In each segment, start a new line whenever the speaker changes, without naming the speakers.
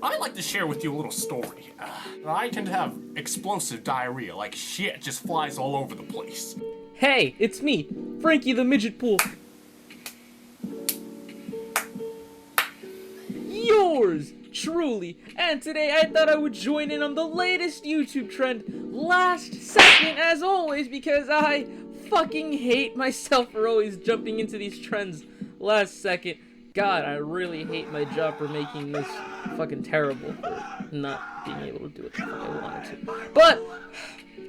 I'd like to share with you a little story. I tend to have explosive diarrhea, like shit just flies all over the place.
Hey, it's me, Frankie the Midget Pool. Yours truly, and today I thought I would join in on the latest YouTube trend last second as always because I fucking hate myself for always jumping into these trends last second. God, I really hate my job for making this fucking terrible for not being able to do what the fuck I wanted to. But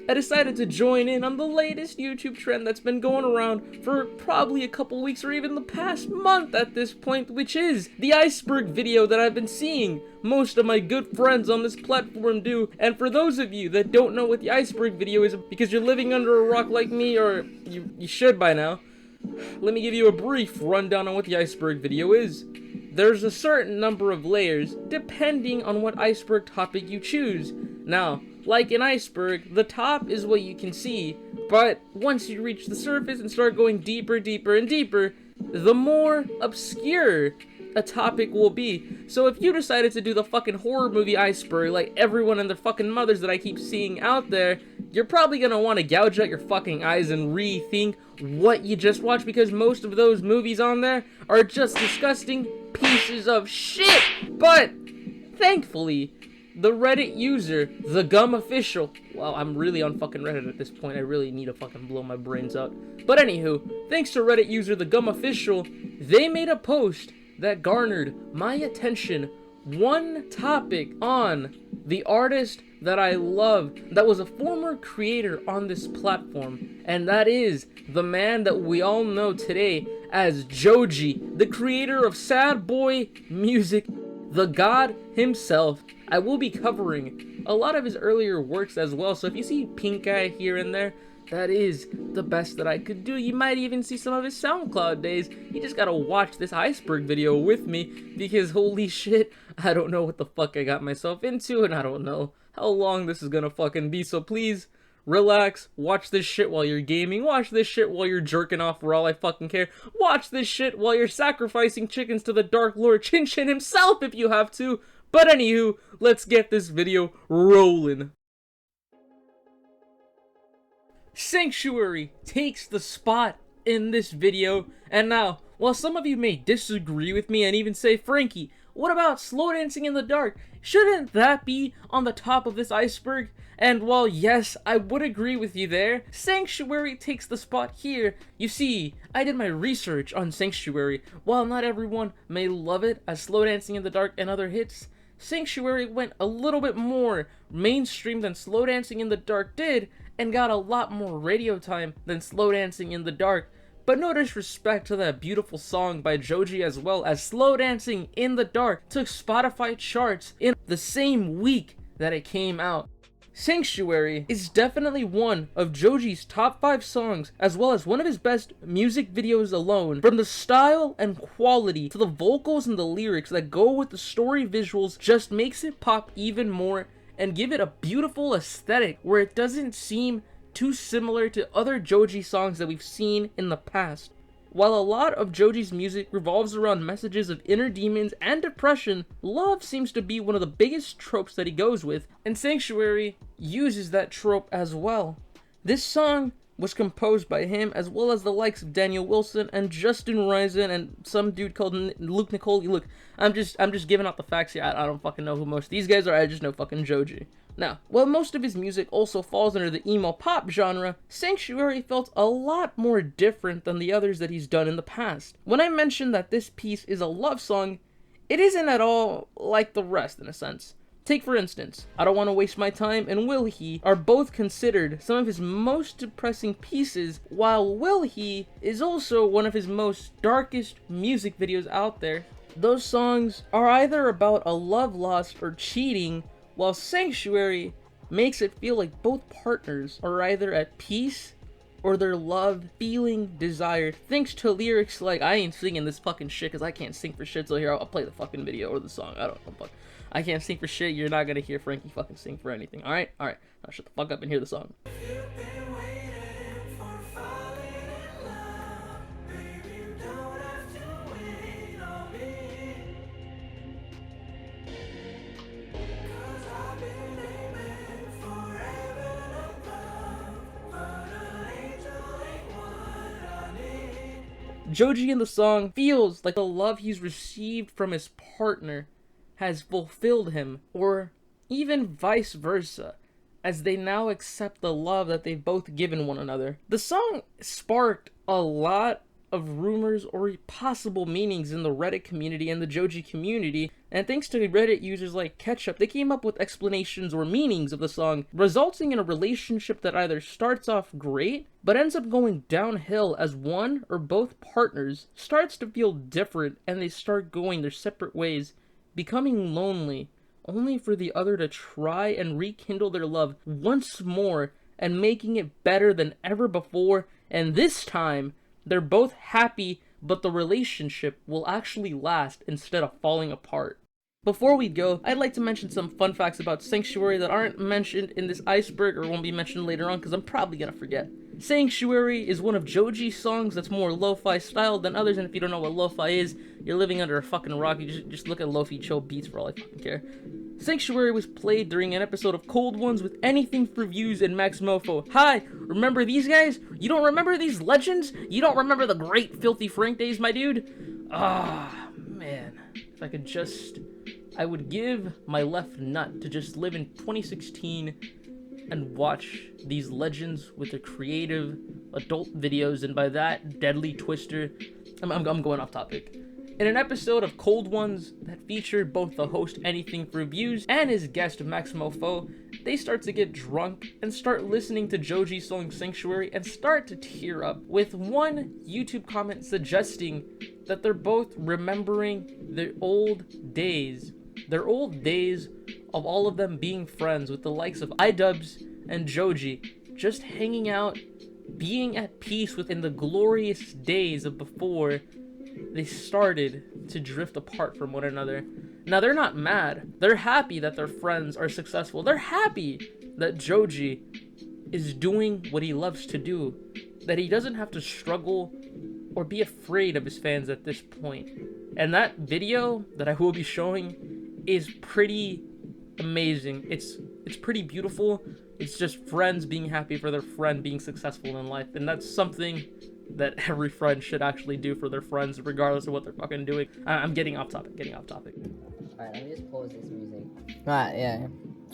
I decided to join in on the latest YouTube trend that's been going around for probably a couple weeks or even the past month at this point, which is the Iceberg video that I've been seeing most of my good friends on this platform do. And for those of you that don't know what the Iceberg video is because you're living under a rock like me, or you should by now, let me give you a brief rundown on what the Iceberg video is. There's a certain number of layers depending on what iceberg topic you choose. Now, like an iceberg, the top is what you can see, but once you reach the surface and start going deeper, deeper, and deeper, the more obscure a topic will be. So if you decided to do the fucking horror movie Iceberg like everyone and their fucking mothers that I keep seeing out there, you're probably gonna want to gouge out your fucking eyes and rethink what you just watched, because most of those movies on there are just disgusting pieces of shit. But thankfully, the Reddit user, the Gum Official, wow, I'm really on fucking Reddit at this point, I really need to fucking blow my brains out. But anywho, thanks to Reddit user, the Gum Official, they made a post that garnered my attention. One topic on the artist that I love, that was a former creator on this platform, and that is the man that we all know today as Joji, the creator of sad boy music, the god himself. I will be covering a lot of his earlier works as well, so if you see pink eye here and there, that is the best that I could do. You might even see some of his SoundCloud days. You just gotta watch this Iceberg video with me, because holy shit, I don't know what the fuck I got myself into, and I don't know how long this is gonna fucking be, so please, relax, watch this shit while you're gaming, watch this shit while you're jerking off for all I fucking care, watch this shit while you're sacrificing chickens to the Dark Lord Chin Chin himself if you have to. But anywho, let's get this video rolling. Sanctuary takes the spot in this video, and now, while some of you may disagree with me and even say, Frankie, what about Slow Dancing in the Dark? Shouldn't that be on the top of this iceberg? And while yes, I would agree with you there, Sanctuary takes the spot here. You see, I did my research on Sanctuary. While not everyone may love it as Slow Dancing in the Dark and other hits, Sanctuary went a little bit more mainstream than Slow Dancing in the Dark did, and got a lot more radio time than Slow Dancing in the Dark. But no disrespect to that beautiful song by Joji, as well as Slow Dancing in the Dark took Spotify charts in the same week that it came out. Sanctuary is definitely one of Joji's top 5 songs, as well as one of his best music videos alone. From the style and quality to the vocals and the lyrics that go with the story visuals just makes it pop even more and give it a beautiful aesthetic where it doesn't seem too similar to other Joji songs that we've seen in the past. While a lot of Joji's music revolves around messages of inner demons and depression, love seems to be one of the biggest tropes that he goes with, and Sanctuary uses that trope as well. This song was composed by him, as well as the likes of Daniel Wilson and Justin Risen and some dude called Luke Nicole. Look, I'm just giving out the facts here. I don't fucking know who most of these guys are. I just know fucking Joji. Now, while most of his music also falls under the emo pop genre, Sanctuary felt a lot more different than the others that he's done in the past. When I mentioned that this piece is a love song, it isn't at all like the rest in a sense. Take for instance, I Don't Want to Waste My Time and Will He are both considered some of his most depressing pieces, while Will He is also one of his most darkest music videos out there. Those songs are either about a love lost or cheating, while Sanctuary makes it feel like both partners are either at peace or their love feeling desired. Thanks to lyrics like, I ain't singing this fucking shit because I can't sing for shit, so here, I'll play the fucking video or the song. I don't know, fuck. I can't sing for shit, you're not gonna hear Frankie fucking sing for anything. Alright? Alright. Now shut the fuck up and hear the song. Joji in the song feels like the love he's received from his partner has fulfilled him, or even vice versa, as they now accept the love that they've both given one another. The song sparked a lot of rumors or possible meanings in the Reddit community and the Joji community, and thanks to Reddit users like Ketchup, they came up with explanations or meanings of the song, resulting in a relationship that either starts off great, but ends up going downhill as one or both partners starts to feel different and they start going their separate ways, becoming lonely, only for the other to try and rekindle their love once more and making it better than ever before, and this time, they're both happy, but the relationship will actually last instead of falling apart. Before we go, I'd like to mention some fun facts about Sanctuary that aren't mentioned in this Iceberg or won't be mentioned later on because I'm probably gonna forget. Sanctuary is one of Joji's songs that's more lo-fi styled than others, and if you don't know what lo-fi is, you're living under a fucking rock. You just look at lo-fi chill beats for all I fucking care. Sanctuary was played during an episode of Cold Ones with Anything for Views and Max Mofo. Hi, remember these guys? You don't remember these legends? You don't remember the great Filthy Frank days, my dude? Ah, man. If I could just... I would give my left nut to just live in 2016 and watch these legends with their creative adult videos, and by that, Deadly Twister. I'm going off topic. In an episode of Cold Ones that featured both the host Anything for Views and his guest Maximo Foe, they start to get drunk and start listening to Joji's song Sanctuary and start to tear up, with one YouTube comment suggesting that they're both remembering their old days of all of them being friends with the likes of iDubbbz and Joji, just hanging out, being at peace within the glorious days of before they started to drift apart from one another. Now, they're not mad. They're happy that their friends are successful. They're happy that Joji is doing what he loves to do, that he doesn't have to struggle or be afraid of his fans at this point. And that video that I will be showing is pretty amazing. It's pretty beautiful. It's just friends being happy for their friend being successful in life, and that's something that every friend should actually do for their friends, regardless of what they're fucking doing. I'm getting off topic.
Alright, let me just pause this music. Alright, yeah.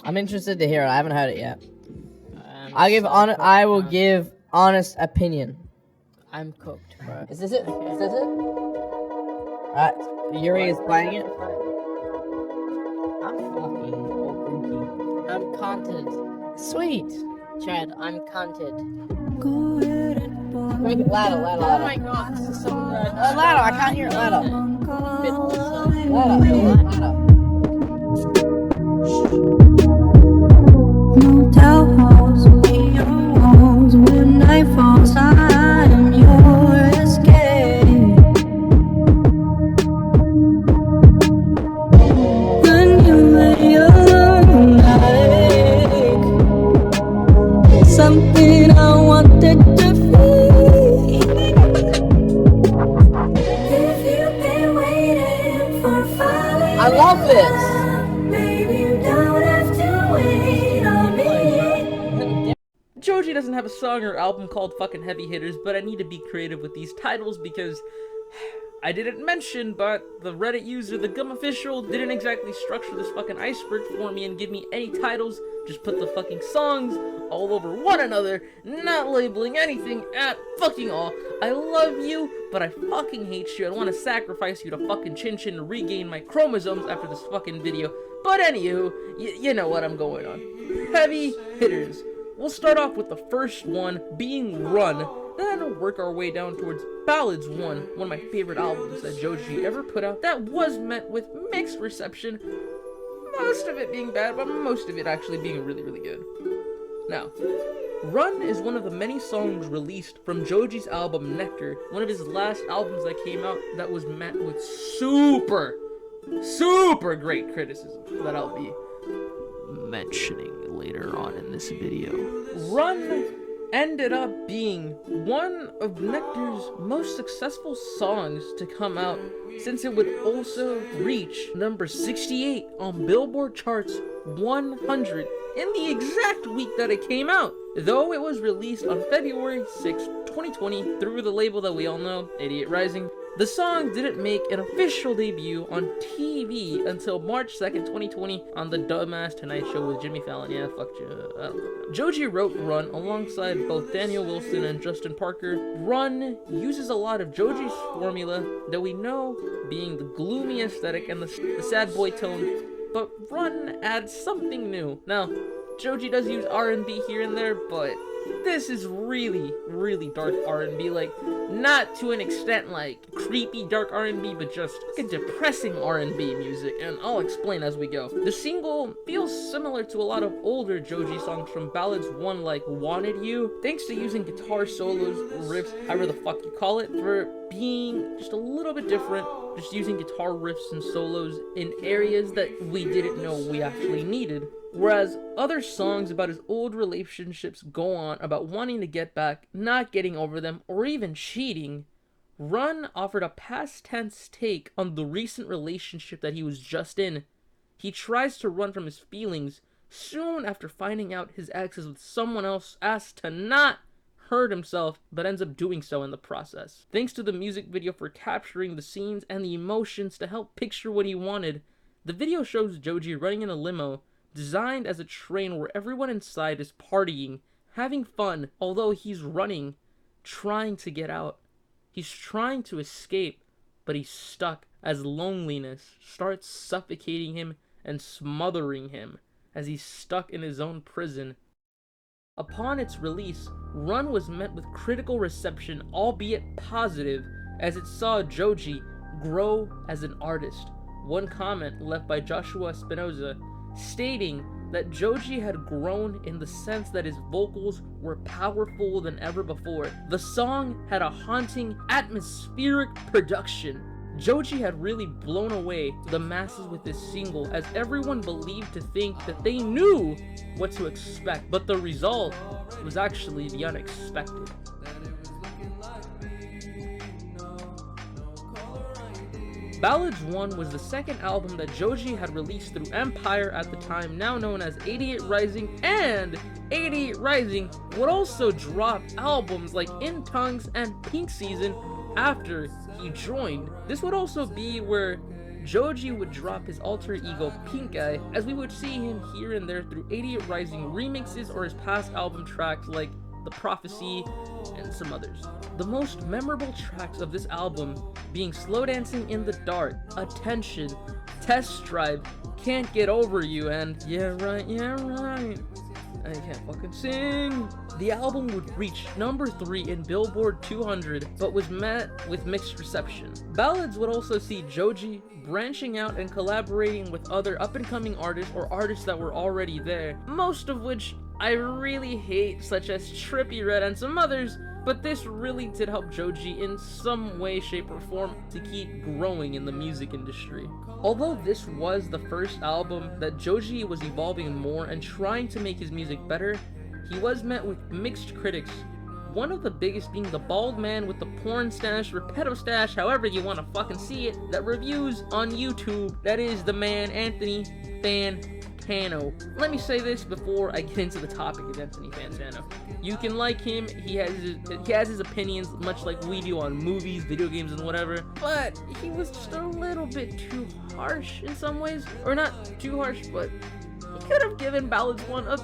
I'm interested to hear it. I haven't heard it yet. I will give honest opinion.
I'm cooked, bro.
Is this it? Alright, Yuri is playing it.
I'm fucking cookie. I'm content.
Sweet.
Chad, I'm content.
Make it louder.
Oh my god, this is so good.
Louder, I can't hear it louder.
Motel halls, neon walls. When night falls, I am your escape. When you lay alone, like something I wanted to feel. If you've been waiting for falling,
I love this.
maybe you don't have to wait on me.
Joji doesn't have a song or album called fucking Heavy Hitters, but I need to be creative with these titles because I didn't mention, but the Reddit user, the Gum Official, didn't exactly structure this fucking iceberg for me and give me any titles, just put the fucking songs all over one another, not labeling anything at fucking all. I love you, but I fucking hate you. I want to sacrifice you to fucking Chin Chin to regain my chromosomes after this fucking video. But anywho, you know what I'm going on. Heavy Hitters. We'll start off with the first one being Run, then work our way down towards Ballads 1, one of my favorite albums that Joji ever put out that was met with mixed reception, most of it being bad, but most of it actually being really, really good. Now, Run is one of the many songs released from Joji's album Nectar, one of his last albums that came out that was met with super great criticism that I'll be mentioning later on in this video. Run ended up being one of Nectar's most successful songs to come out, since it would also reach number 68 on Billboard charts 100 in the exact week that it came out. Though it was released on February 6, 2020 through the label that we all know, Idiot Rising, the song didn't make an official debut on TV until March 2nd, 2020 on the Dumbass Tonight Show with Jimmy Fallon. Yeah, fuck you. I don't know. Joji wrote Run alongside both Daniel Wilson and Justin Parker. Run uses a lot of Joji's formula that we know being the gloomy aesthetic and the sad boy tone, but Run adds something new. Now, Joji does use R&B here and there, but this is really, really dark R&B, like, not to an extent like creepy dark R&B, but just like a depressing R&B music, and I'll explain as we go. The single feels similar to a lot of older Joji songs from ballads one like Wanted You, thanks to using guitar solos, riffs, however the fuck you call it, for being just a little bit different, just using guitar riffs and solos in areas that we didn't know we actually needed. Whereas other songs about his old relationships go on about wanting to get back, not getting over them, or even cheating, Run offered a past tense take on the recent relationship that he was just in. He tries to run from his feelings soon after finding out his ex is with someone else, asked to not hurt himself, but ends up doing so in the process. Thanks to the music video for capturing the scenes and the emotions to help picture what he wanted, the video shows Joji running in a limo designed as a train where everyone inside is partying, having fun, although he's running, trying to get out. He's trying to escape, but he's stuck as loneliness starts suffocating him and smothering him as he's stuck in his own prison. Upon its release, Run was met with critical reception, albeit positive, as it saw Joji grow as an artist. One comment left by Joshua Espinoza stating that Joji had grown in the sense that his vocals were powerful than ever before. The song had a haunting, atmospheric production. Joji had really blown away the masses with this single, as everyone believed to think that they knew what to expect, but the result was actually the unexpected. Ballads 1 was the second album that Joji had released through Empire at the time, now known as Idiot Rising, and Idiot Rising would also drop albums like In Tongues and Pink Season after he joined. This would also be where Joji would drop his alter ego Pink Eye, as we would see him here and there through Idiot Rising remixes or his past album tracks like The Prophecy and some others. The most memorable tracks of this album being Slow Dancing in the Dark, Attention, Test Drive, Can't Get Over You, and Yeah Right, I can't fucking sing. The album would reach number 3 in Billboard 200, but was met with mixed reception. Ballads would also see Joji branching out and collaborating with other up-and-coming artists or artists that were already there, most of which I really hate, such as Trippie Redd and some others, but this really did help Joji in some way, shape, or form to keep growing in the music industry. Although this was the first album that Joji was evolving more and trying to make his music better, he was met with mixed critics, one of the biggest being the bald man with the porn stash or pedo stash, however you want to fucking see it, that reviews on YouTube, that is the man Anthony Fantano. Let me say this before I get into the topic of Anthony Fantano. You can like him, he has his opinions, much like we do on movies, video games, and whatever, but he was just a little bit too harsh in some ways. Or not too harsh, but he could have given Ballads 1 a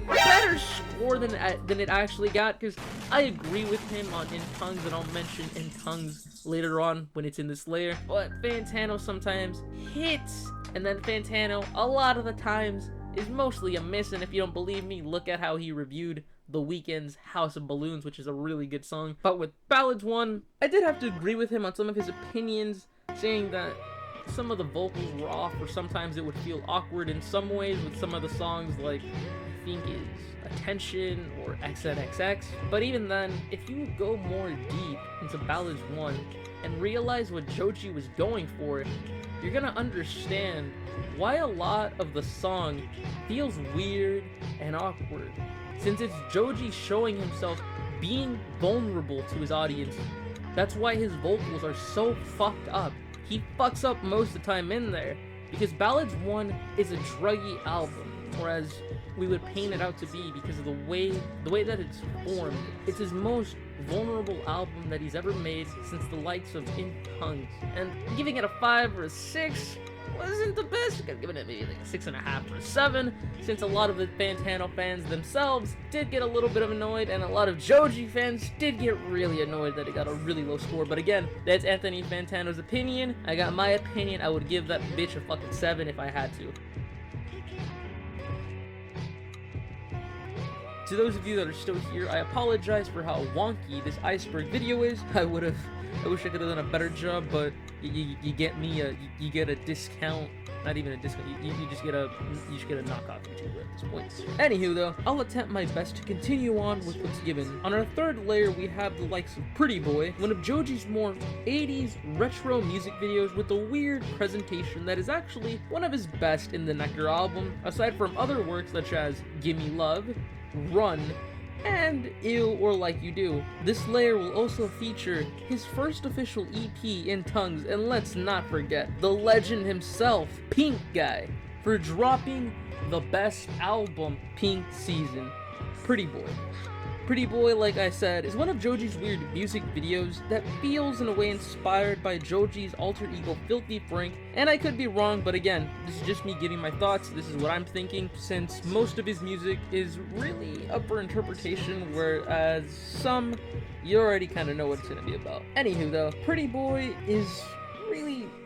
better score than it actually got, because I agree with him on In Tongues, and I'll mention In Tongues later on when it's in this layer, but Fantano sometimes hits, and then Fantano, a lot of the times, is mostly a miss, and if you don't believe me, look at how he reviewed The Weeknd's House of Balloons, which is a really good song. But with Ballads 1, I did have to agree with him on some of his opinions, saying that some of the vocals were off, or sometimes it would feel awkward in some ways with some of the songs, like I think is Attention or XNXX. But even then, if you go more deep into Ballads 1 and realize what Joji was going for, you're gonna understand why a lot of the song feels weird and awkward, since it's Joji showing himself being vulnerable to his audience. That's why his vocals are so fucked up. He fucks up most of the time in there, because Ballads 1 is a druggy album. or as we would paint it out to be because of the way that it's formed. It's his most vulnerable album that he's ever made since the likes of In Tongues. And giving it a 5 or a 6 wasn't the best. I could have given it maybe like a 6.5 or a 7, since a lot of the Fantano fans themselves did get a little bit of annoyed, and a lot of Joji fans did get really annoyed that it got a really low score. But again, that's Anthony Fantano's opinion. I got my opinion. I would give that bitch a fucking 7 if I had to. To those of you that are still here, I apologize for how wonky this Iceberg video is. I wish I could have done a better job, but you get me you get a discount. Not even a discount. You just get a knockoff YouTuber at this point. Anywho, though, I'll attempt my best to continue on with what's given. On our third layer, we have the likes of Pretty Boy, one of Joji's more 80s retro music videos with a weird presentation that is actually one of his best in the Nectar album, aside from other works such as Gimme Love, Run, and Ew or Like You Do. This layer will also feature his first official EP In Tongues, and let's not forget the legend himself, Pink Guy, for dropping the best album Pink Season, Pretty Boy. Pretty Boy, like I said, is one of Joji's weird music videos that feels in a way inspired by Joji's alter ego Filthy Frank, and I could be wrong, but again, this is just me giving my thoughts. This is what I'm thinking, since most of his music is really up for interpretation, whereas some, you already kind of know what it's going to be about. Anywho though, Pretty Boy is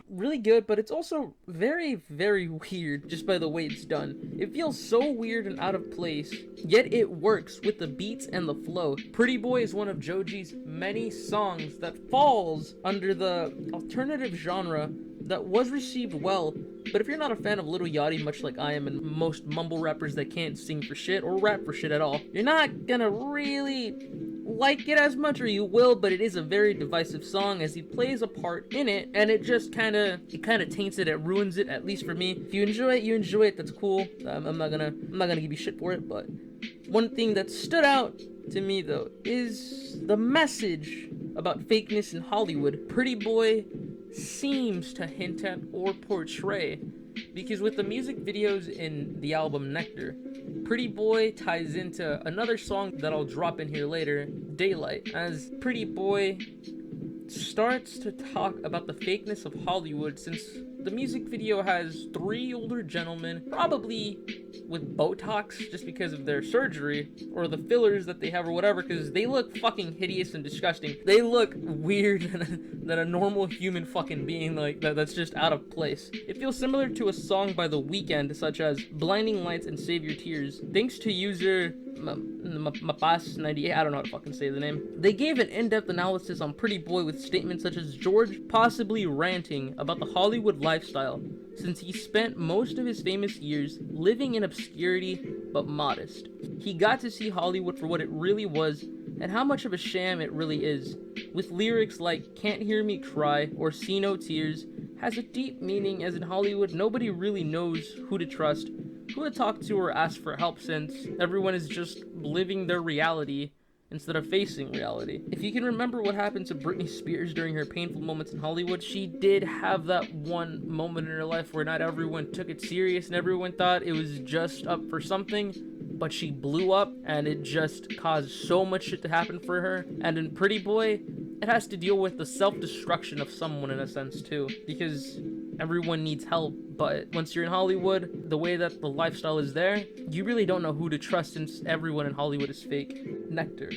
really good, but it's also very, very weird just by the way it's done. It feels so weird and out of place, yet it works with the beats and the flow. Pretty Boy is one of Joji's many songs that falls under the alternative genre that was received well, but if you're not a fan of Lil Yachty, much like I am and most mumble rappers that can't sing for shit or rap for shit at all, you're not gonna really like it as much, or you will, but it is a very divisive song as he plays a part in it, and it just kind of taints it, it ruins it, at least for me. If you enjoy it, that's cool. I'm not gonna give you shit for it, but one thing that stood out to me though is the message about fakeness in Hollywood. Pretty Boy seems to hint at or portray, because with the music videos in the album Nectar, Pretty Boy ties into another song that I'll drop in here later, Daylight, as Pretty Boy starts to talk about the fakeness of Hollywood, since the music video has 3 older gentlemen, probably with Botox just because of their surgery, or the fillers that they have or whatever, because they look fucking hideous and disgusting. They look weird than a normal human fucking being, like that's just out of place. It feels similar to a song by The Weeknd, such as Blinding Lights and Save Your Tears. Thanks to user Mapas98, I don't know how to fucking say the name. They gave an in-depth analysis on Pretty Boy with statements such as George possibly ranting about the Hollywood lifestyle, since he spent most of his famous years living in obscurity but modest. He got to see Hollywood for what it really was and how much of a sham it really is, with lyrics like Can't Hear Me Cry or See No Tears has a deep meaning, as in Hollywood nobody really knows who to trust, who to talk to or ask for help, since everyone is just living their reality instead of facing reality. If you can remember what happened to Britney Spears during her painful moments in Hollywood, she did have that one moment in her life where not everyone took it serious and everyone thought it was just up for something, but she blew up and it just caused so much shit to happen for her. And in Pretty Boy, it has to deal with the self-destruction of someone in a sense too, because everyone needs help, but once you're in Hollywood, the way that the lifestyle is there, you really don't know who to trust since everyone in Hollywood is fake. Nectar.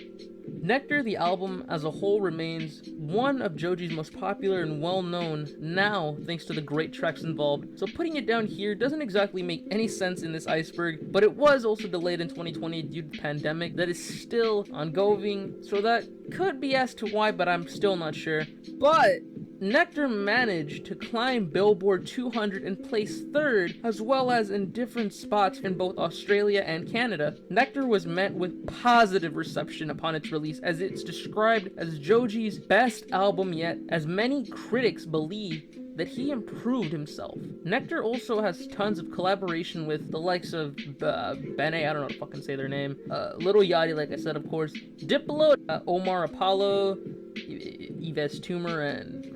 Nectar, the album as a whole, remains one of Joji's most popular and well-known now thanks to the great tracks involved, so putting it down here doesn't exactly make any sense in this Iceberg, but it was also delayed in 2020 due to the pandemic that is still ongoing, so that could be as to why, but I'm still not sure. But Nectar managed to climb Billboard 200 and place 3rd, as well as in different spots in both Australia and Canada. Nectar was met with positive reception upon its release, as it's described as Joji's best album yet, as many critics believe that he improved himself. Nectar also has tons of collaboration with the likes of Bene, I don't know how to fucking say their name, Lil Yachty, like I said, of course, Diplo, Omar Apollo, Yves Tumor, and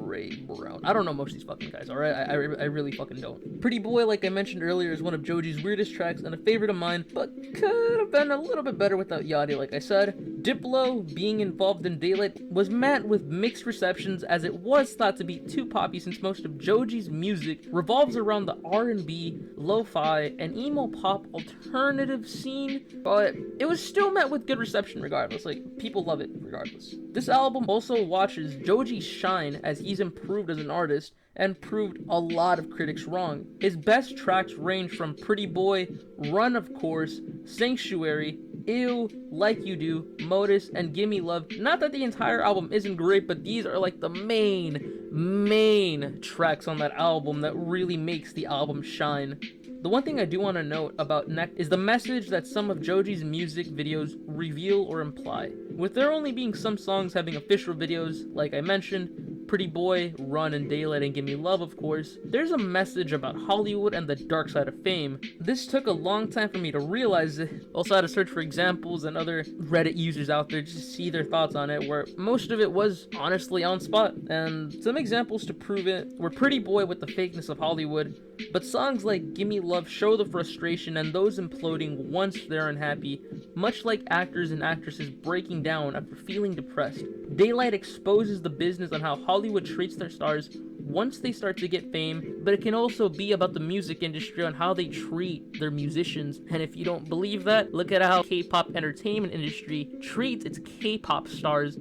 Ray Brown. I don't know most of these fucking guys, alright? I really fucking don't. Pretty Boy, like I mentioned earlier, is one of Joji's weirdest tracks and a favorite of mine, but could have been a little bit better without Yachty, like I said. Diplo, being involved in Daylight, was met with mixed receptions as it was thought to be too poppy since most of Joji's music revolves around the R&B, lo-fi, and emo pop alternative scene, but it was still met with good reception regardless. Like, people love it regardless. This album also watches Joji shine as he's improved as an artist and proved a lot of critics wrong. His best tracks range from Pretty Boy, Run of course, Sanctuary, Ew, Like You Do, Modus, and Gimme Love. Not that the entire album isn't great, but these are like the main tracks on that album that really makes the album shine. The one thing I do want to note about Neck is the message that some of Joji's music videos reveal or imply. With there only being some songs having official videos, like I mentioned, Pretty Boy, Run, and Daylight, and Gimme Love, of course, there's a message about Hollywood and the dark side of fame. This took a long time for me to realize it. Also had to search for examples and other Reddit users out there just to see their thoughts on it, where most of it was honestly on spot. And some examples to prove it were Pretty Boy with the fakeness of Hollywood, but songs like Gimme Love show the frustration and those imploding once they're unhappy, much like actors and actresses breaking down after feeling depressed. Daylight exposes the business on how Hollywood treats their stars once they start to get fame, but it can also be about the music industry on how they treat their musicians. And if you don't believe that, look at how K-pop entertainment industry treats its K-pop stars.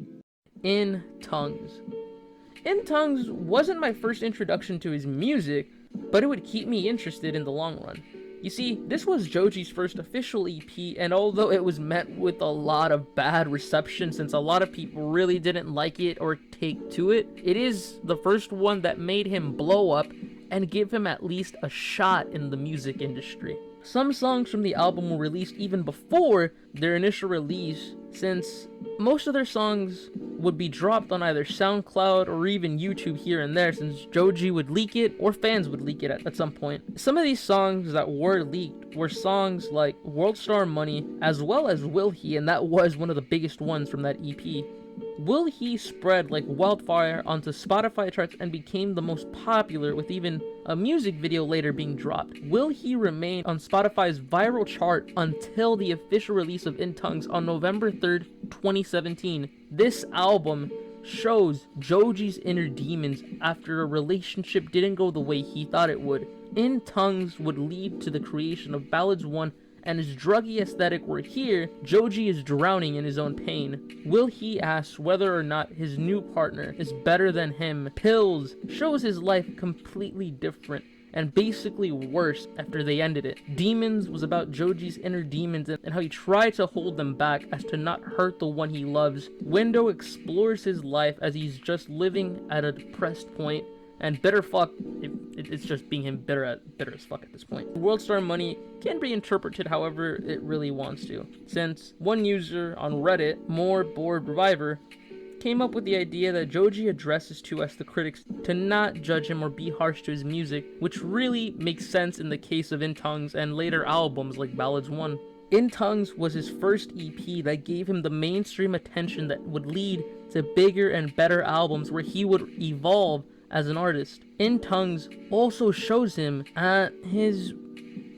In Tongues. In Tongues wasn't my first introduction to his music, but it would keep me interested in the long run. You see, this was Joji's first official EP, and although it was met with a lot of bad reception since a lot of people really didn't like it or take to it, it is the first one that made him blow up and give him at least a shot in the music industry. Some songs from the album were released even before their initial release, since most of their songs would be dropped on either SoundCloud or even YouTube here and there, since Joji would leak it or fans would leak it at some point. Some of these songs that were leaked were songs like World Star Money as well as Will He, and that was one of the biggest ones from that EP. Will He spread like wildfire onto Spotify charts and became the most popular, with even a music video later being dropped. Will He remained on Spotify's viral chart until the official release of In Tongues on November 3rd, 2017. This album shows Joji's inner demons after a relationship didn't go the way he thought it would. In Tongues would lead to the creation of Ballads 1 and his druggy aesthetic, where here, Joji is drowning in his own pain. Will He asks whether or not his new partner is better than him. Pills shows his life completely different and basically worse after they ended it. Demons was about Joji's inner demons and how he tried to hold them back as to not hurt the one he loves. Window explores his life as he's just living at a depressed point. And Bitter Fuck, it's just being him bitter as fuck at this point. World Star Money can be interpreted however it really wants to, since one user on Reddit, More Bored Reviver, came up with the idea that Joji addresses to us, the critics, to not judge him or be harsh to his music, which really makes sense in the case of In Tongues and later albums like Ballads 1. In Tongues was his first EP that gave him the mainstream attention that would lead to bigger and better albums where he would evolve as an artist. In Tongues also shows him at his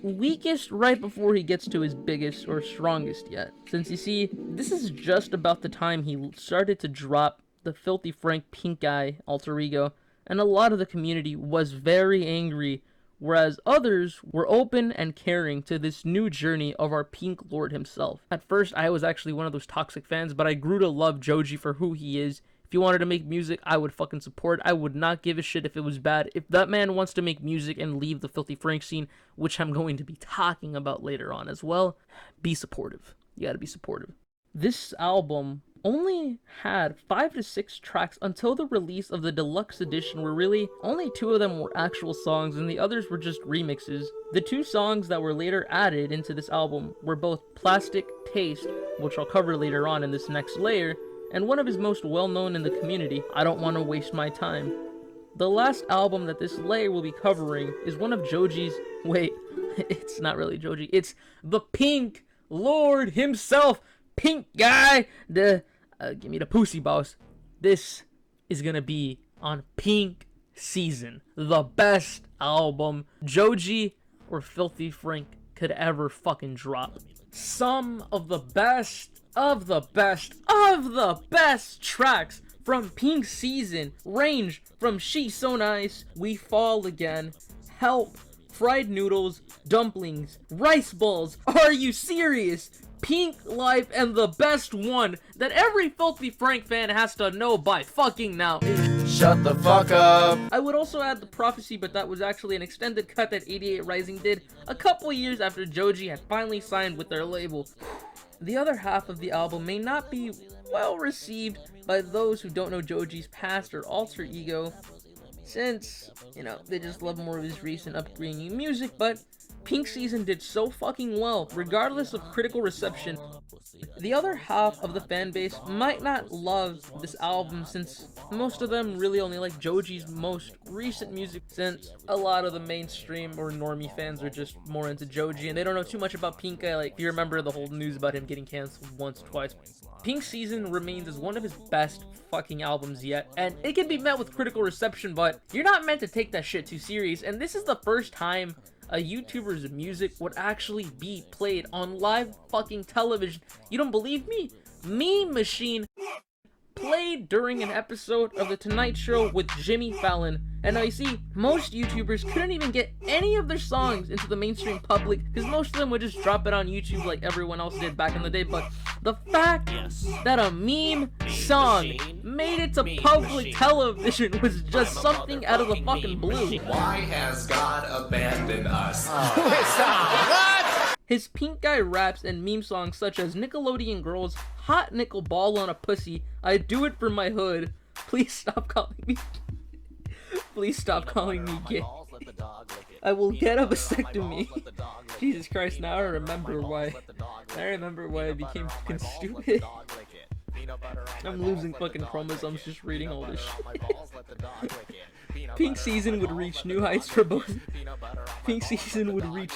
weakest right before he gets to his biggest or strongest yet. Since you see, this is just about the time he started to drop the Filthy Frank Pink Eye alter ego, and a lot of the community was very angry, whereas others were open and caring to this new journey of our Pink Lord himself. At first, I was actually one of those toxic fans, but I grew to love Joji for who he is. If he wanted to make music, I would fucking support. I would not give a shit if it was bad. If that man wants to make music and leave the Filthy Frank scene, which I'm going to be talking about later on as well, be supportive. You gotta be supportive. This album only had 5 to 6 tracks until the release of the deluxe edition, where really only 2 of them were actual songs and the others were just remixes. The 2 songs that were later added into this album were both Plastic Taste, which I'll cover later on in this next layer, and one of his most well-known in the community, I Don't Want to Waste My Time. The last album that this layer will be covering is one of Joji's... Wait, it's not really Joji, it's the Pink Lord himself, Pink Guy, give me the pussy boss. This is gonna be on Pink Season, the best album Joji or Filthy Frank could ever fucking drop. Some of the best of the best of the best tracks from Pink Season range from She's So Nice, We Fall Again, Help, Fried Noodles, Dumplings, Rice Balls, Are You Serious, Pink Life, and the best one that every Filthy Frank fan has to know by fucking now is
Shut the fuck up.
I would also add The Prophecy, but that was actually an extended cut that 88 Rising did a couple years after Joji had finally signed with their label. The other half of the album may not be well received by those who don't know Joji's past or alter ego, since, you know, they just love more of his recent upbringing music, but Pink Season did so fucking well, regardless of critical reception. The other half of the fan base might not love this album, since most of them really only like Joji's most recent music, since a lot of the mainstream or normie fans are just more into Joji and they don't know too much about Pink Eye. Like, if you remember the whole news about him getting canceled once, twice. Pink Season remains as one of his best fucking albums yet, and it can be met with critical reception, but you're not meant to take that shit too serious, and this is the first time a YouTuber's music would actually be played on live fucking television. You don't believe me? Meme Machine played during an episode of The Tonight Show with Jimmy Fallon. And now you see, most YouTubers couldn't even get any of their songs into the mainstream public because most of them would just drop it on YouTube like everyone else did back in the day. But the fact that a meme song made it to public television was just something out of the fucking blue.
Why has God abandoned us?
His Pink Guy raps and meme songs such as Nickelodeon Girls, Hot Nickel Ball on a Pussy, I Do It For My Hood, Please Stop Calling Me Please Stop Calling Me Gay, I Will Get a Vasectomy. Jesus Christ, now I remember why I became fucking stupid. I'm losing fucking chromosomes just reading all this shit. Pink Season would reach new heights for both. Pink Season would reach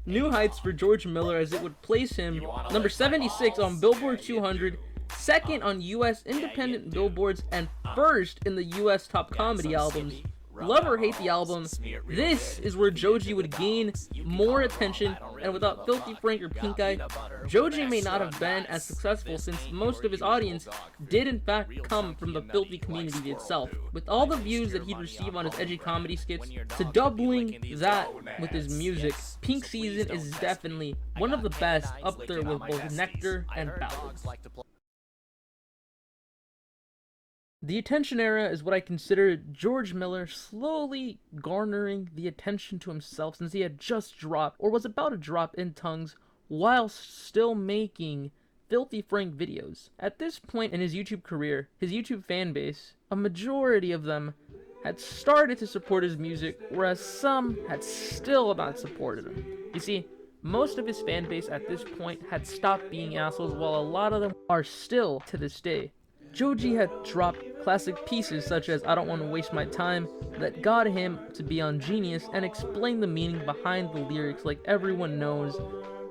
new heights for George Miller, as it would place him number 76 on Billboard 200, second on US independent billboards, and first in the US top comedy albums. Love or hate the album, this is where Joji would gain more attention, and without Filthy Frank or Pink Eye, Joji may not have been as successful, since most of his audience did in fact come from the Filthy community itself. With all the views that he'd receive on his edgy comedy skits, to doubling that with his music, Pink Season is definitely one of the best, up there with both Nectar and Ballads. The Attention era is what I consider George Miller slowly garnering the attention to himself, since he had just dropped, or was about to drop, In Tongues, while still making Filthy Frank videos. At this point in his YouTube career, his YouTube fan base, a majority of them had started to support his music, whereas some had still not supported him. You see, most of his fan base at this point had stopped being assholes, while a lot of them are still to this day. Joji had dropped classic pieces such as I Don't Want to Waste My Time that got him to be on Genius and explain the meaning behind the lyrics like everyone knows.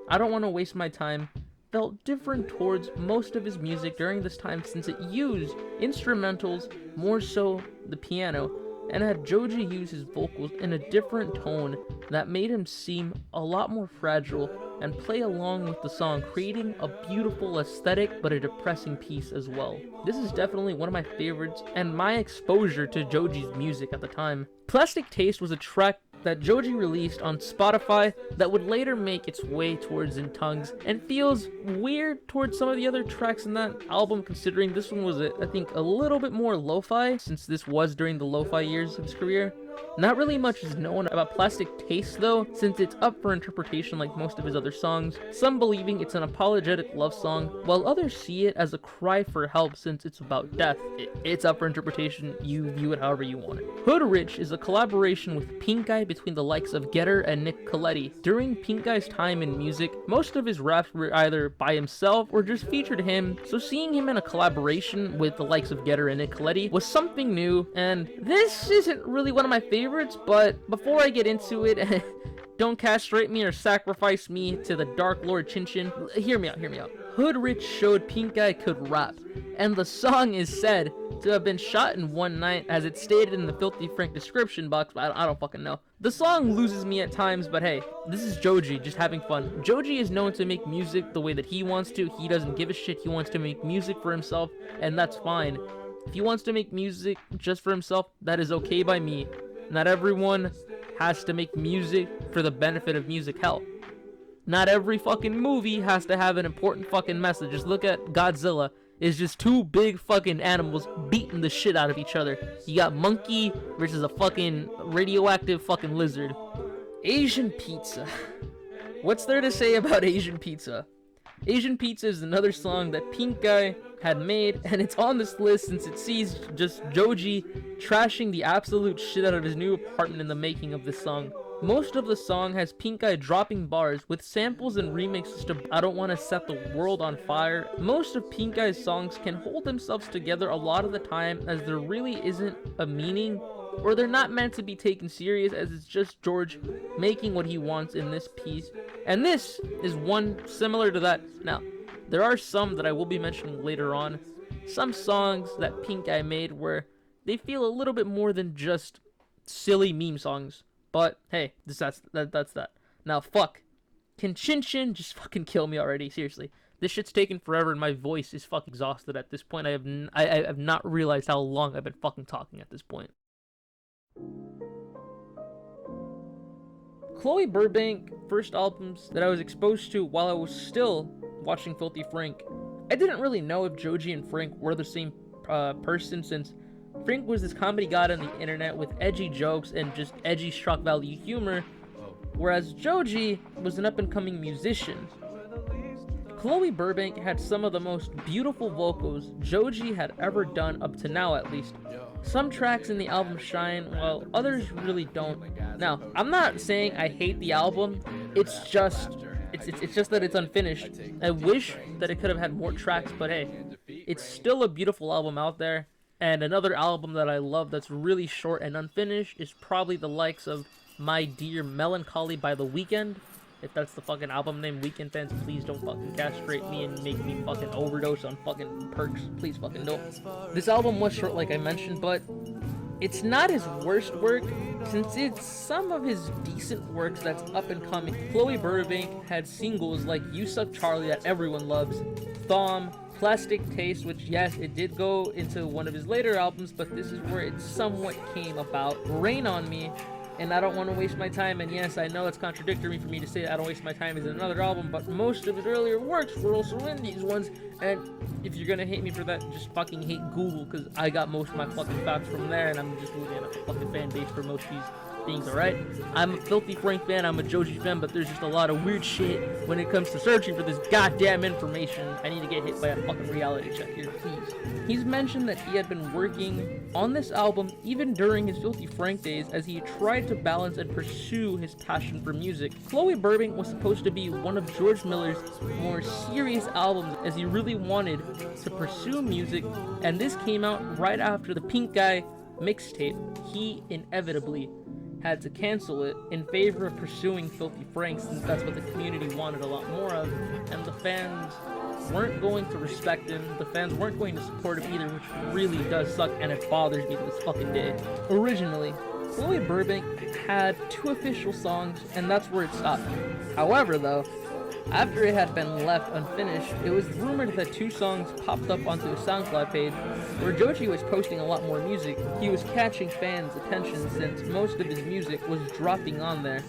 I Don't Want to Waste My Time felt different towards most of his music during this time, since it used instrumentals, more so the piano, and had Joji use his vocals in a different tone that made him seem a lot more fragile and play along with the song, creating a beautiful aesthetic but a depressing piece as well. This is definitely one of my favorites and my exposure to Joji's music at the time. Plastic Taste was a track that Joji released on Spotify that would later make its way towards In Tongues, and feels weird towards some of the other tracks in that album, considering this one was, I think, a little bit more lo-fi, since this was during the lo-fi years of his career. Not really much is known about Plastic Taste though, since it's up for interpretation like most of his other songs, some believing it's an apologetic love song, while others see it as a cry for help since it's about death. It's up for interpretation, you view it however you want it. Hood Rich is a collaboration with Pink Eye between the likes of Getter and Nick Coletti. During Pink Eye's time in music, most of his raps were either by himself or just featured him, so seeing him in a collaboration with the likes of Getter and Nick Coletti was something new, and this isn't really one of my favorites, but before I get into it, Don't castrate me or sacrifice me to the Dark Lord Chin Chin. Hear me out, hear me out. Hood Rich showed Pink Guy could rap, and the song is said to have been shot in one night, as it's stated in the Filthy Frank description box, but I don't fucking know. The song loses me at times, but hey, this is Joji, just having fun. Joji is known to make music the way that he wants to. He doesn't give a shit. He wants to make music for himself, and that's fine. If he wants to make music just for himself, that is okay by me. Not everyone has to make music for the benefit of music. Hell, not every fucking movie has to have an important fucking message. Just look at Godzilla. It's just two big fucking animals beating the shit out of each other. You got monkey versus a fucking radioactive fucking lizard. Asian pizza. What's there to say about Asian pizza? Asian Pizza is another song that Pink Guy had made, and it's on this list since it sees just Joji trashing the absolute shit out of his new apartment in the making of this song. Most of the song has Pink Guy dropping bars with samples and remixes to I Don't Want to Set the World on Fire. Most of Pink Guy's songs can hold themselves together a lot of the time, as there really isn't a meaning, or they're not meant to be taken serious, as it's just George making what he wants in this piece. And this is one similar to that. Now, there are some that I will be mentioning later on. Some songs that Pink Guy made where they feel a little bit more than just silly meme songs. But hey, that's that. Now fuck. Can Chin Chin just fucking kill me already? Seriously. This shit's taken forever and my voice is fucking exhausted at this point. I have not realized how long I've been fucking talking at this point. Chloe Burbank first albums that I was exposed to while I was still watching Filthy Frank. I didn't really know if Joji and Frank were the same person, since Frank was this comedy god on the internet with edgy jokes and just edgy shock value humor, whereas Joji was an up-and-coming musician. Chloe Burbank had some of the most beautiful vocals Joji had ever done up to now, at least. Some tracks in the album shine, while others really don't. Now, I'm not saying I hate the album, it's just that it's unfinished. I wish that it could have had more tracks, but hey, it's still a beautiful album out there. And another album that I love that's really short and unfinished is probably the likes of My Dear Melancholy by The Weeknd. If that's the fucking album name, Weeknd fans, please don't fucking castrate me and make me fucking overdose on fucking perks. Please fucking don't. This album was short, like I mentioned, but it's not his worst work, since it's some of his decent works that's up and coming. Chloe Burbank had singles like You Suck Charlie that everyone loves, Thom, Plastic Taste, which yes, it did go into one of his later albums, but this is where it somewhat came about, Rain on Me, and I Don't Want to Waste My Time. And yes, I know it's contradictory for me to say I Don't Waste My Time is another album, but most of his earlier works were also in these ones. And if you're gonna hate me for that, just fucking hate Google, because I got most of my fucking facts from there, and I'm just looking at a fucking fan base for most of these things, alright? I'm a Filthy Frank fan, I'm a Joji fan, but there's just a lot of weird shit when it comes to searching for this goddamn information. I need to get hit by a fucking reality check here, please. He's mentioned that he had been working on this album even during his Filthy Frank days, as he tried to balance and pursue his passion for music. Chloe Burbank was supposed to be one of George Miller's more serious albums, as he really wanted to pursue music, and this came out right after the Pink Guy mixtape. He inevitably had to cancel it in favor of pursuing Filthy Frank, since that's what the community wanted a lot more of, and the fans weren't going to respect him, the fans weren't going to support him either, which really does suck, and it bothers me to this fucking day. Originally, Chloe Burbank had 2 official songs, and that's where it stopped. However, though, after it had been left unfinished, it was rumored that 2 songs popped up onto a SoundCloud page where Joji was posting a lot more music. He was catching fans' attention since most of his music was dropping on there,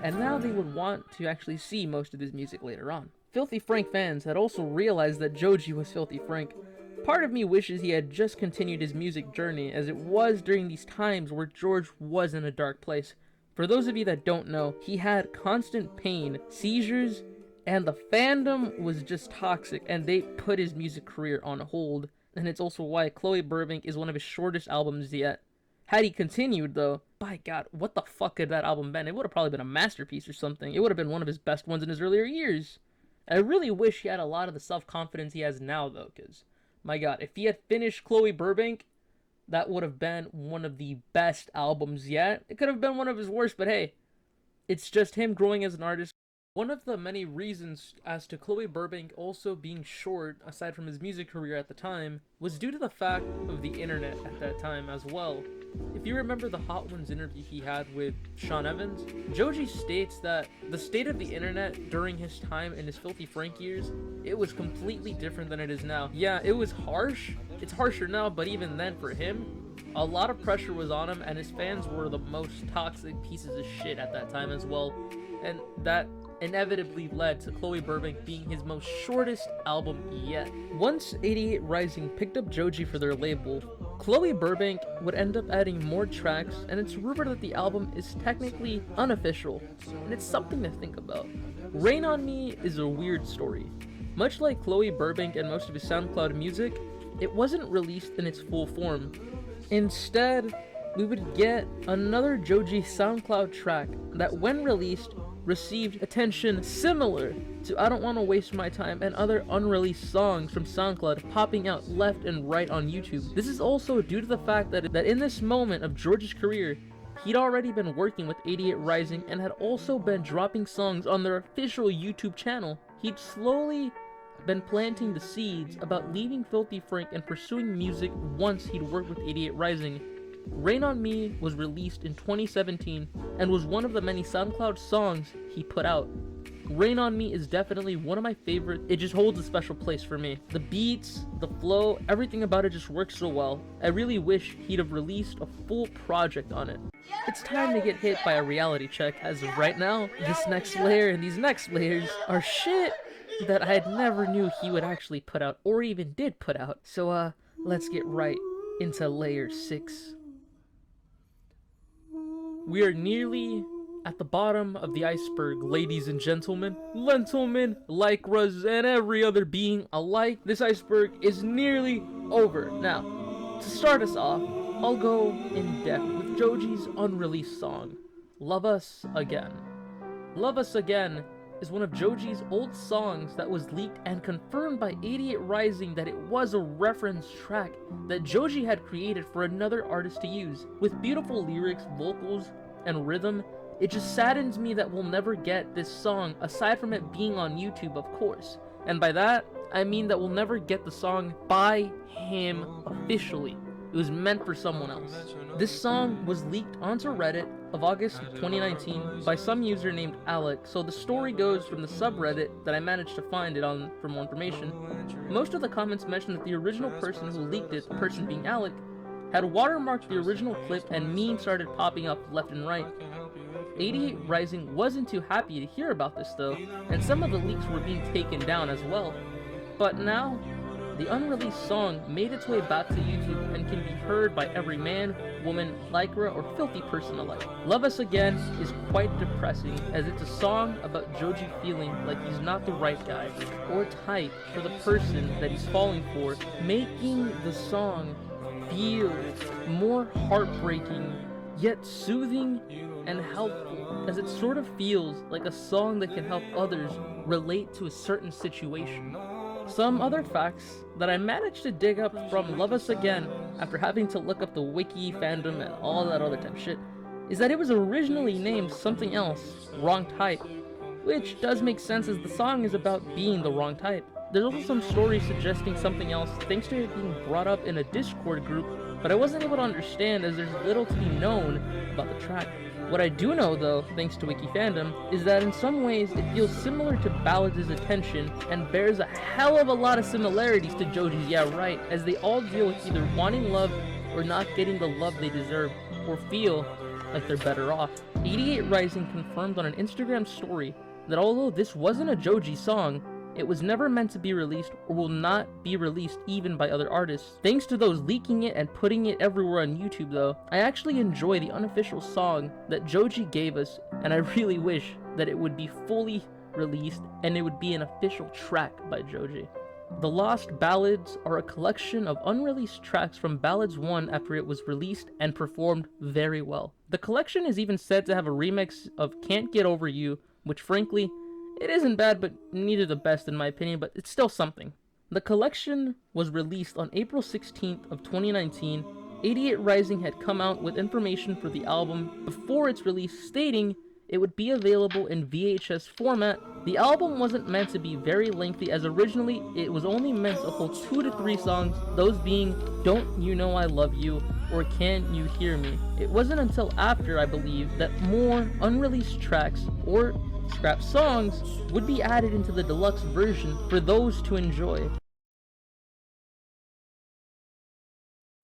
and now they would want to actually see most of his music later on. Filthy Frank fans had also realized that Joji was Filthy Frank. Part of me wishes he had just continued his music journey, as it was during these times where George was in a dark place. For those of you that don't know, he had constant pain, seizures, and the fandom was just toxic, and they put his music career on hold. And it's also why Chloe Burbank is one of his shortest albums yet. Had he continued, though, by God, what the fuck could that album been? It would have probably been a masterpiece or something. It would have been one of his best ones in his earlier years. I really wish he had a lot of the self-confidence he has now, though, because, my God, if he had finished Chloe Burbank, that would have been one of the best albums yet. It could have been one of his worst, but hey, It's just him growing as an artist. One of the many reasons as to Chloe Burbank also being short, aside from his music career at the time, was due to the fact of the internet at that time as well. If you remember the Hot Ones interview he had with Sean Evans, Joji states that the state of the internet during his time in his Filthy Frank years, it was completely different than it is now. Yeah, it was harsh. It's harsher now, but even then for him, a lot of pressure was on him, and his fans were the most toxic pieces of shit at that time as well. And that inevitably led to Chloe Burbank being his most shortest album yet. Once 88 Rising picked up Joji for their label, Chloe Burbank would end up adding more tracks, and it's rumored that the album is technically unofficial, and it's something to think about. Rain on Me is a weird story. Much like Chloe Burbank and most of his SoundCloud music, it wasn't released in its full form. Instead, we would get another Joji SoundCloud track that, when released, received attention similar to I Don't Want to Waste My Time and other unreleased songs from SoundCloud popping out left and right on YouTube. This is also due to the fact that in this moment of George's career, he'd already been working with 88 Rising and had also been dropping songs on their official YouTube channel. He'd slowly been planting the seeds about leaving Filthy Frank and pursuing music once he'd worked with 88 Rising. Rain on Me was released in 2017 and was one of the many SoundCloud songs he put out. Rain on Me is definitely one of my favorites. It just holds a special place for me. The beats, the flow, everything about it just works so well. I really wish he'd have released a full project on it. It's time to get hit by a reality check, as of right now, this next layer and these next layers are shit that I never knew he would actually put out, or even did put out. So let's get right into layer 6. We are nearly at the bottom of the iceberg, ladies and gentlemen. Gentlemen, lycras, and every other being alike. This iceberg is nearly over. Now, to start us off, I'll go in depth with Joji's unreleased song, Love Us Again. Love Us Again is one of Joji's old songs that was leaked and confirmed by 88 Rising that it was a reference track that Joji had created for another artist to use. With beautiful lyrics, vocals, and rhythm, it just saddens me that we'll never get this song aside from it being on YouTube, of course. And by that, I mean that we'll never get the song by him officially. It was meant for someone else. This song was leaked onto Reddit of August 2019 by some user named Alec, so the story goes from the subreddit that I managed to find it on for more information. Most of the comments mention that the original person who leaked it, the person being Alec, had watermarked the original clip and memes started popping up left and right. 88 Rising wasn't too happy to hear about this though, and some of the leaks were being taken down as well. But now, the unreleased song made its way back to YouTube and can be heard by every man, woman, lycra, or filthy person alike. Love Us Again is quite depressing, as it's a song about Joji feeling like he's not the right guy or type for the person that he's falling for, making the song feel more heartbreaking, yet soothing and helpful, as it sort of feels like a song that can help others relate to a certain situation. Some other facts that I managed to dig up from Love Us Again after having to look up the wiki, fandom, and all that other type of shit is that it was originally named something else, Wrong Type, which does make sense as the song is about being the wrong type. There's also some stories suggesting something else thanks to it being brought up in a Discord group, but I wasn't able to understand as there's little to be known about the track. What I do know though, thanks to Wiki Fandom, is that in some ways it feels similar to Ballads' Attention and bears a hell of a lot of similarities to Joji's Yeah Right, as they all deal with either wanting love or not getting the love they deserve, or feel like they're better off. 88 Rising confirmed on an Instagram story that although this wasn't a Joji song, it was never meant to be released or will not be released even by other artists. Thanks to those leaking it and putting it everywhere on YouTube though, I actually enjoy the unofficial song that Joji gave us, and I really wish that it would be fully released and it would be an official track by Joji. The Lost Ballads are a collection of unreleased tracks from Ballads 1 after it was released and performed very well. The collection is even said to have a remix of Can't Get Over You, which frankly, it isn't bad, but neither the best in my opinion, but it's still something. The collection was released on April 16th of 2019. 88 Rising had come out with information for the album before its release stating it would be available in VHS format. The album wasn't meant to be very lengthy, as originally it was only meant to hold 2 to 3 songs, those being Don't You Know I Love You or Can You Hear Me. It wasn't until after, I believe, that more unreleased tracks or scrap songs would be added into the deluxe version for those to enjoy.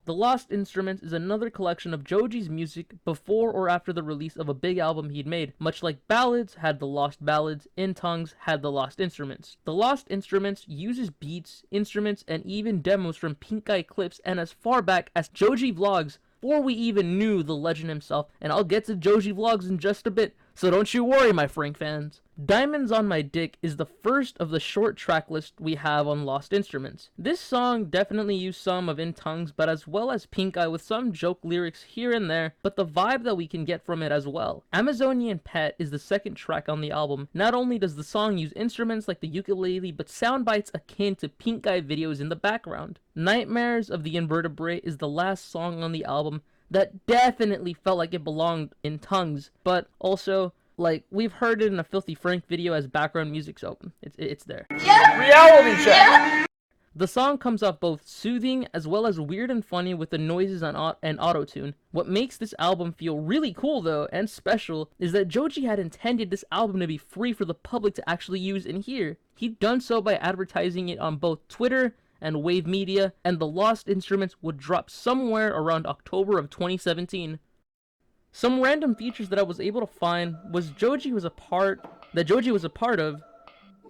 The Lost Instruments is another collection of Joji's music before or after the release of a big album he'd made. Much like Ballads had the Lost Ballads, In Tongues had the Lost Instruments. The Lost Instruments uses beats, instruments, and even demos from Pink Eye clips and as far back as Joji vlogs before we even knew the legend himself, and I'll get to Joji vlogs in just a bit, so don't you worry, my Frank fans. Diamonds on My Dick is the first of the short track list we have on Lost Instruments. This song definitely used some of In Tongues, but as well as Pink Eye with some joke lyrics here and there, but the vibe that we can get from it as well. Amazonian Pet is the second track on the album. Not only does the song use instruments like the ukulele, but sound bites akin to Pink Eye videos in the background. Nightmares of the Invertebrate is the last song on the album that definitely felt like it belonged in Tongues, but also, like, we've heard it in a Filthy Frank video as background music, so it's there.
Yeah. Reality check. Yeah.
The song comes off both soothing as well as weird and funny with the noises and auto-tune. What makes this album feel really cool though, and special, is that Joji had intended this album to be free for the public to actually use and hear. He'd done so by advertising it on both Twitter and Wave Media, and the Lost Instruments would drop somewhere around October of 2017. Some random features that I was able to find was Joji was a part of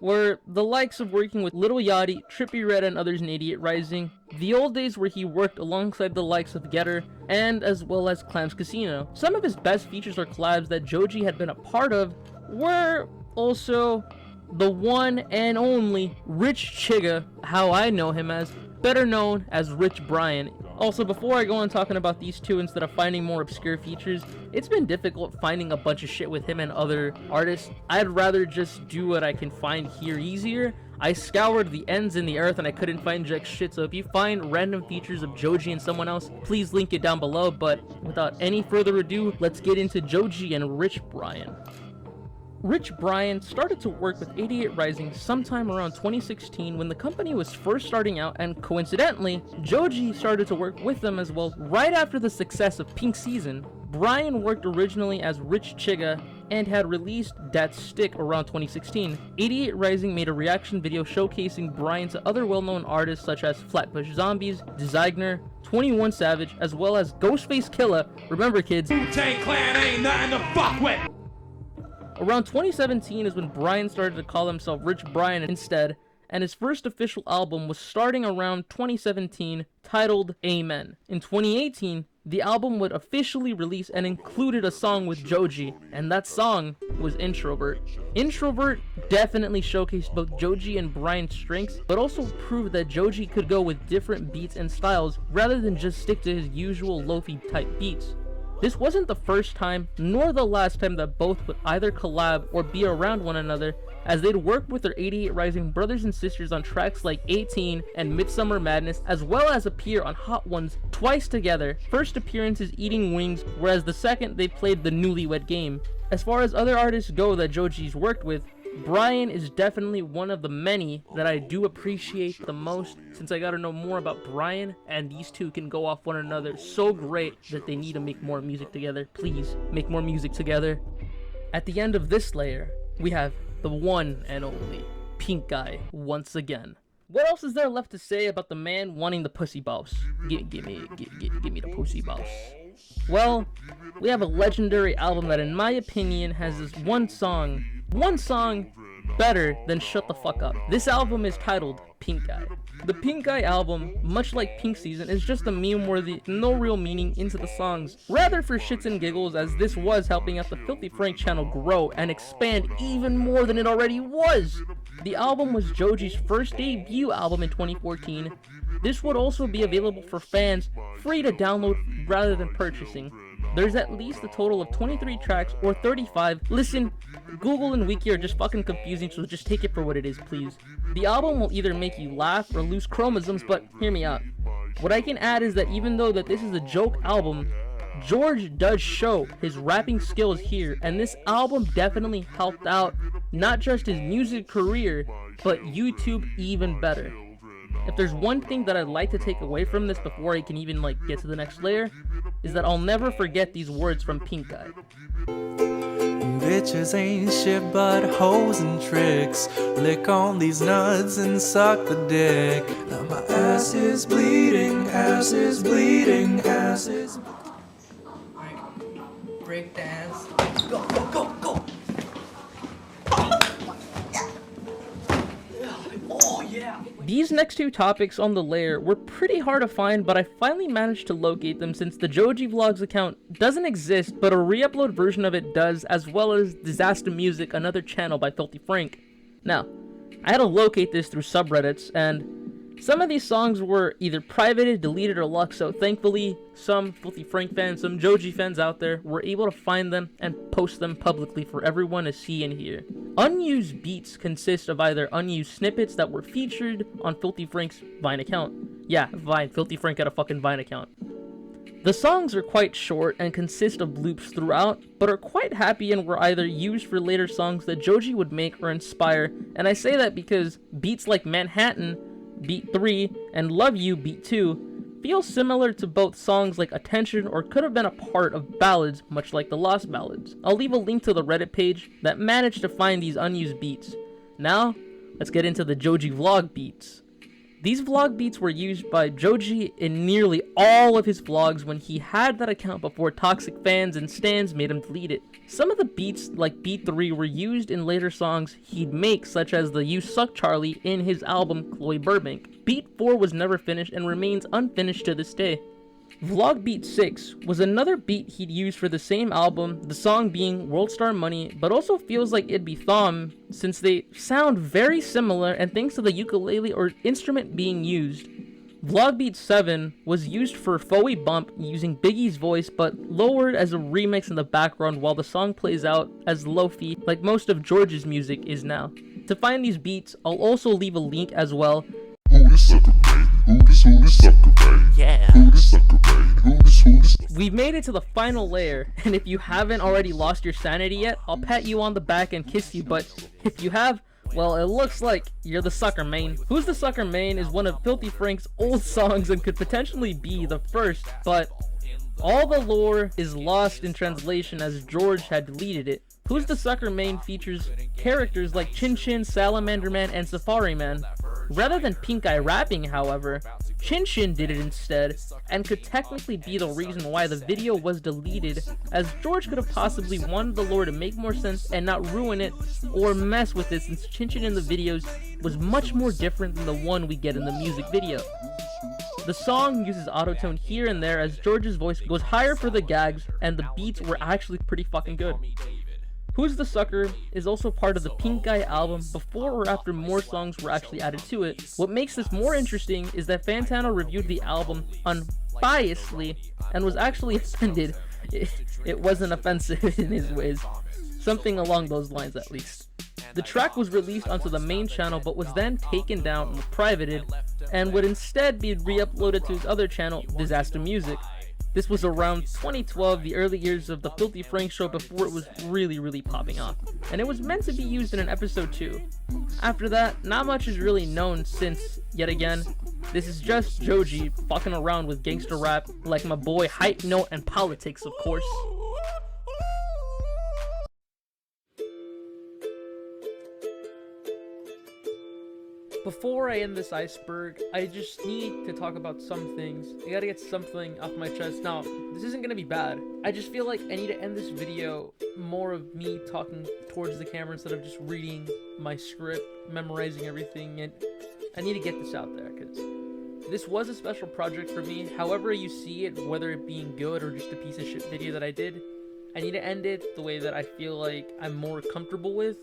were the likes of working with Lil Yachty, Trippie Redd, and others in Idiot Rising, the old days where he worked alongside the likes of Getter, and as well as Clams Casino. Some of his best features or collabs that Joji had been a part of were also the one and only Rich Chigga, how I know him as, better known as Rich Brian. Also, before I go on talking about these two instead of finding more obscure features, it's been difficult finding a bunch of shit with him and other artists. I'd rather just do what I can find here easier. I scoured the ends in the earth and I couldn't find jack shit, so if you find random features of Joji and someone else, please link it down below. But without any further ado, let's get into Joji and Rich Brian. Rich Brian started to work with 88 Rising sometime around 2016 when the company was first starting out, and coincidentally, Joji started to work with them as well right after the success of Pink Season. Brian worked originally as Rich Chigga and had released Dat Stick around 2016. 88 Rising made a reaction video showcasing Brian to other well-known artists such as Flatbush Zombies, Designer, 21 Savage, as well as Ghostface Killah. Remember kids,
Wu-Tang Clan ain't nothing to fuck with!
Around 2017 is when Brian started to call himself Rich Brian instead, and his first official album was starting around 2017, titled Amen. In 2018, the album would officially release and included a song with Joji, and that song was Introvert. Introvert definitely showcased both Joji and Brian's strengths, but also proved that Joji could go with different beats and styles rather than just stick to his usual lo-fi type beats. This wasn't the first time, nor the last time that both would either collab or be around one another, as they'd work with their 88 Rising brothers and sisters on tracks like 18 and Midsummer Madness, as well as appear on Hot Ones twice together. First appearance is Eating Wings, whereas the second they played the Newlywed Game. As far as other artists go that Joji's worked with, Brian is definitely one of the many that I do appreciate the most, since I got to know more about Brian, and these two can go off one another so great that they need to make more music together. Please, make more music together. At the end of this layer, we have the one and only Pink Eye once again. What else is there left to say about the man wanting the pussy boss? Give me the pussy boss. Well, we have a legendary album that in my opinion has this one song better than Shut the Fuck Up. This album is titled Pink Eye. The Pink Eye album, much like Pink Season, is just a meme-worthy, no real meaning into the songs, rather for shits and giggles, as this was helping out the Filthy Frank channel grow and expand even more than it already was. The album was Joji's first debut album in 2014. This would also be available for fans, free to download rather than purchasing. There's at least a total of 23 tracks, or 35. Listen, Google and Wiki are just fucking confusing, so just take it for what it is, please. The album will either make you laugh or lose chromosomes, but hear me out. What I can add is that even though that this is a joke album, George does show his rapping skills here, and this album definitely helped out not just his music career, but YouTube even better. If there's one thing that I'd like to take away from this before I can even like get to the next layer, is that I'll never forget these words from Pink Eye.
Bitches ain't shit but hoes and tricks. Lick on these nuts and suck the dick. Now my ass is bleeding, ass is bleeding, ass is.
Break dance.
These next two topics on the layer were pretty hard to find, but I finally managed to locate them since the Joji Vlogs account doesn't exist, but a re-upload version of it does, as well as Disaster Music, another channel by Filthy Frank. Now, I had to locate this through subreddits, and some of these songs were either privated, deleted, or locked, so thankfully, some Filthy Frank fans, some Joji fans out there were able to find them and post them publicly for everyone to see and hear. Unused beats consist of either unused snippets that were featured on Filthy Frank's Vine account. Yeah, Vine. Filthy Frank had a fucking Vine account. The songs are quite short and consist of loops throughout, but are quite happy and were either used for later songs that Joji would make or inspire, and I say that because beats like Manhattan, Beat 3, and Love You, Beat 2, feel similar to both songs like Attention or could have been a part of ballads, much like the Lost Ballads. I'll leave a link to the Reddit page that managed to find these unused beats. Now, let's get into the Joji vlog beats. These vlog beats were used by Joji in nearly all of his vlogs when he had that account before toxic fans and stans made him delete it. Some of the beats, like Beat 3, were used in later songs he'd make, such as the You Suck Charlie in his album Chloe Burbank. Beat 4 was never finished and remains unfinished to this day. Vlog Beat 6 was another beat he'd used for the same album, the song being World Star Money, but also feels like it'd be Thom since they sound very similar and thanks to the ukulele or instrument being used. Vlog Beat 7 was used for Foey Bump using Biggie's voice but lowered as a remix in the background while the song plays out as lo-fi like most of George's music is now. To find these beats, I'll also leave a link as well. We've made it to the final layer, and if you haven't already lost your sanity yet, I'll pat you on the back and kiss you, but if you have, well, it looks like you're the sucker main. Who's the Sucker Main is one of Filthy Frank's old songs and could potentially be the first, but all the lore is lost in translation as George had deleted it. Who's the Sucker Main features characters like Chin Chin, Salamander Man, and Safari Man. Rather than Pink Eye rapping, however, Chin Chin did it instead, and could technically be the reason why the video was deleted, as George could have possibly wanted the lore to make more sense and not ruin it or mess with it, since Chin Chin in the videos was much more different than the one we get in the music video. The song uses autotune here and there as George's voice goes higher for the gags, and the beats were actually pretty fucking good. Who's the Sucker is also part of the Pink Eye album before or after more songs were actually added to it. What makes this more interesting is that Fantano reviewed the album unbiasedly and was actually offended. It wasn't offensive in his ways. Something along those lines at least. The track was released onto the main channel but was then taken down and privated and would instead be re-uploaded to his other channel, Disaster Music. This was around 2012, the early years of the Filthy Frank show before it was really popping off, and it was meant to be used in an episode 2. After that, not much is really known since, yet again, this is just Joji fucking around with gangster rap like my boy Hype Note and Politics, of course. Before I end this iceberg, I just need to talk about some things. I gotta get something off my chest. Now, this isn't gonna be bad. I just feel like I need to end this video more of me talking towards the camera instead of just reading my script, memorizing everything, and I need to get this out there, because this was a special project for me. However you see it, whether it being good or just a piece of shit video that I did, I need to end it the way that I feel like I'm more comfortable with,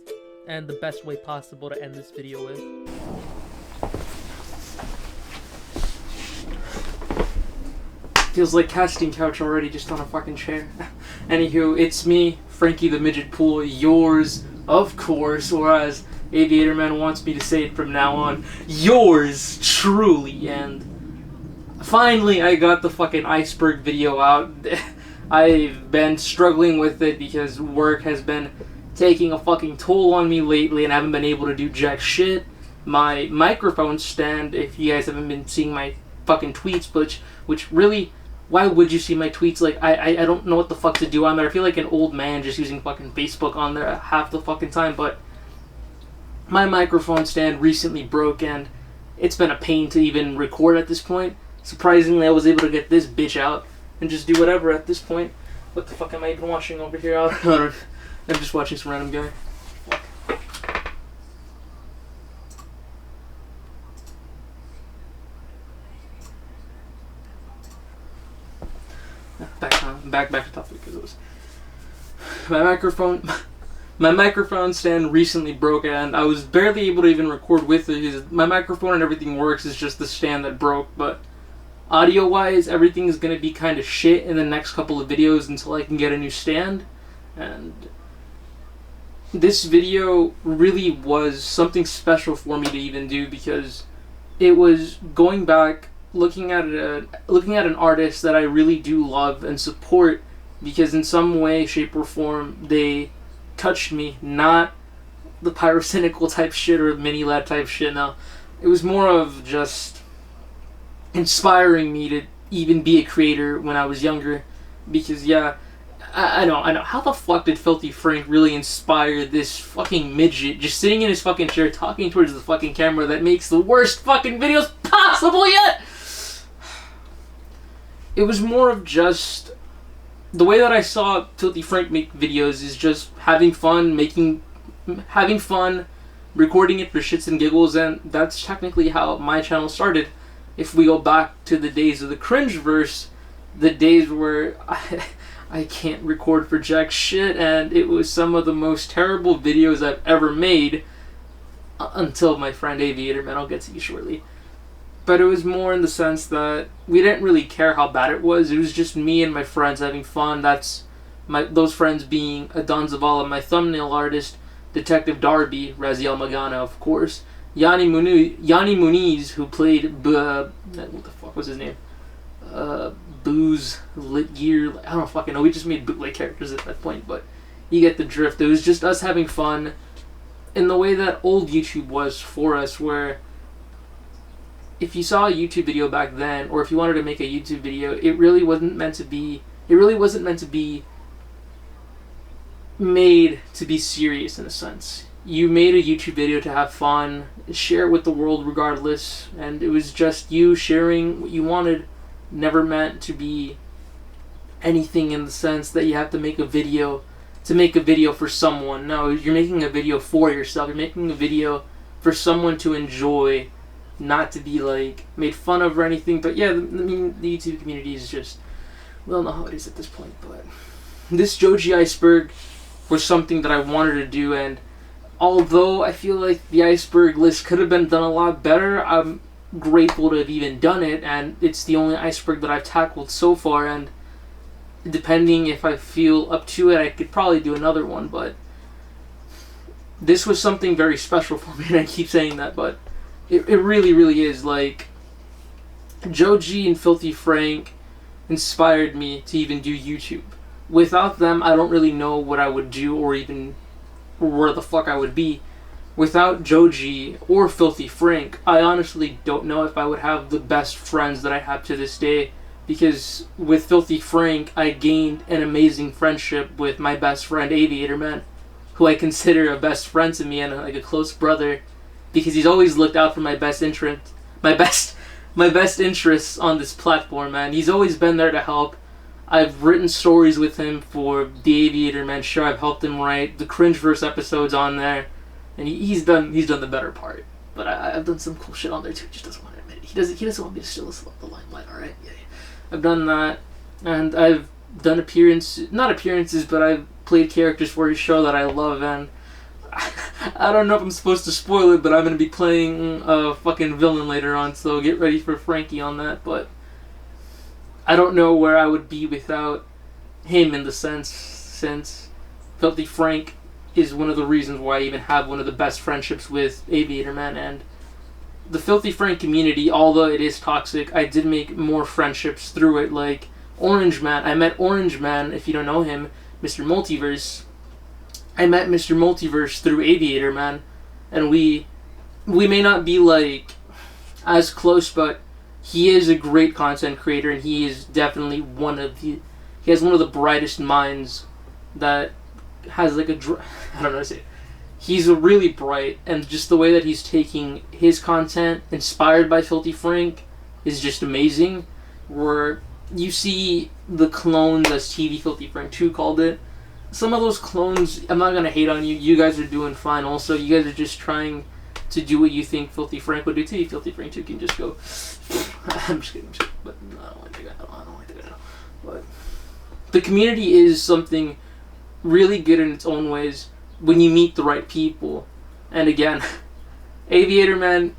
and the best way possible to end this video with. Feels like casting couch already, just on a fucking chair. Anywho, it's me, Frankie the Midget Pool, yours, of course, or as Aviator Man wants me to say it from now on, yours truly. And finally I got the fucking Iceberg video out. I've been struggling with it because work has been taking a fucking toll on me lately and I haven't been able to do jack shit. My microphone stand, if you guys haven't been seeing my fucking tweets, which really, why would you see my tweets? Like, I don't know what the fuck to do on there. I feel like an old man just using fucking Facebook on there half the fucking time, but my microphone stand recently broke and it's been a pain to even record at this point. Surprisingly, I was able to get this bitch out and just do whatever at this point. What the fuck am I even watching over here? I'm just watching some random guy. Back to topic, because it was my microphone stand recently broke and I was barely able to even record with it because my microphone and everything works, it's just the stand that broke. But audio wise, everything is gonna be kind of shit in the next couple of videos until I can get a new stand. And this video really was something special for me to even do because it was going back, looking at an artist that I really do love and support because in some way, shape, or form they touched me. Not the pyrocynical type shit or mini lad type shit. No, it was more of just inspiring me to even be a creator when I was younger. Because yeah, I know. How the fuck did Filthy Frank really inspire this fucking midget just sitting in his fucking chair talking towards the fucking camera that makes the worst fucking videos possible yet? It was more of just the way that I saw Filthy Frank make videos is just having fun, recording it for shits and giggles, and that's technically how my channel started. If we go back to the days of the cringeverse, the days where I can't record for jack shit, and it was some of the most terrible videos I've ever made until my friend Aviator Man, I'll get to you shortly. But it was more in the sense that we didn't really care how bad it was. It was just me and my friends having fun. Those friends being Adon Zavala, my thumbnail artist, Detective Darby, Raziel Magana, of course, Yanni Muniz, who played what the fuck was his name? Booze, Lit Gear. I don't fucking know. We just made bootleg characters at that point, but you get the drift. It was just us having fun in the way that old YouTube was for us, where if you saw a YouTube video back then, or if you wanted to make a YouTube video, it really wasn't meant to be made to be serious in a sense. You made a YouTube video to have fun, share it with the world regardless, and it was just you sharing what you wanted, never meant to be anything in the sense that you have to make a video for someone. No, you're making a video for yourself. You're making a video for someone to enjoy, not to be like made fun of or anything. But yeah, I mean, the YouTube community is just, we don't know how it is at this point. But this Joji Iceberg was something that I wanted to do, and although I feel like the Iceberg list could have been done a lot better, I'm grateful to have even done it, and it's the only iceberg that I've tackled so far, and depending if I feel up to it, I could probably do another one. But this was something very special for me, and I keep saying that, but it really, really is. Like, Joji and Filthy Frank inspired me to even do YouTube. Without them, I don't really know what I would do or even where the fuck I would be. Without Joji or Filthy Frank, I honestly don't know if I would have the best friends that I have to this day. Because with Filthy Frank, I gained an amazing friendship with my best friend Aviator Man, who I consider a best friend to me and like a close brother, because he's always looked out for my best interests on this platform, man. He's always been there to help. I've written stories with him for the Aviator Man show. I've helped him write the Cringeverse episodes on there, and he's done the better part. But I've done some cool shit on there too. He just doesn't want to admit it. He doesn't want me to steal the limelight. All right, yeah. I've done that, and I've done not appearances, but I've played characters for his show that I love, and I don't know if I'm supposed to spoil it, but I'm gonna be playing a fucking villain later on, so get ready for Frankie on that. But I don't know where I would be without him, in the sense, since Filthy Frank is one of the reasons why I even have one of the best friendships with Aviator Man. And the Filthy Frank community, although it is toxic, I did make more friendships through it. Like, Orange Man. I met Orange Man, if you don't know him, Mr. Multiverse. I met Mr. Multiverse through Aviator Man, and we may not be like as close, but he is a great content creator, and he is definitely he has one of the brightest minds that has like I don't know how to say it. He's really bright, and just the way that he's taking his content, inspired by Filthy Frank, is just amazing. Where you see the clones, as tvfilthyfrank 2 called it. Some of those clones, I'm not gonna hate on you. You guys are doing fine. Also, you guys are just trying to do what you think Filthy Frank would do. tvfilthyfrank 2 can just go. I'm just kidding. But I don't like the guy. I don't like the guy. But the community is something really good in its own ways when you meet the right people. And again, Aviator Man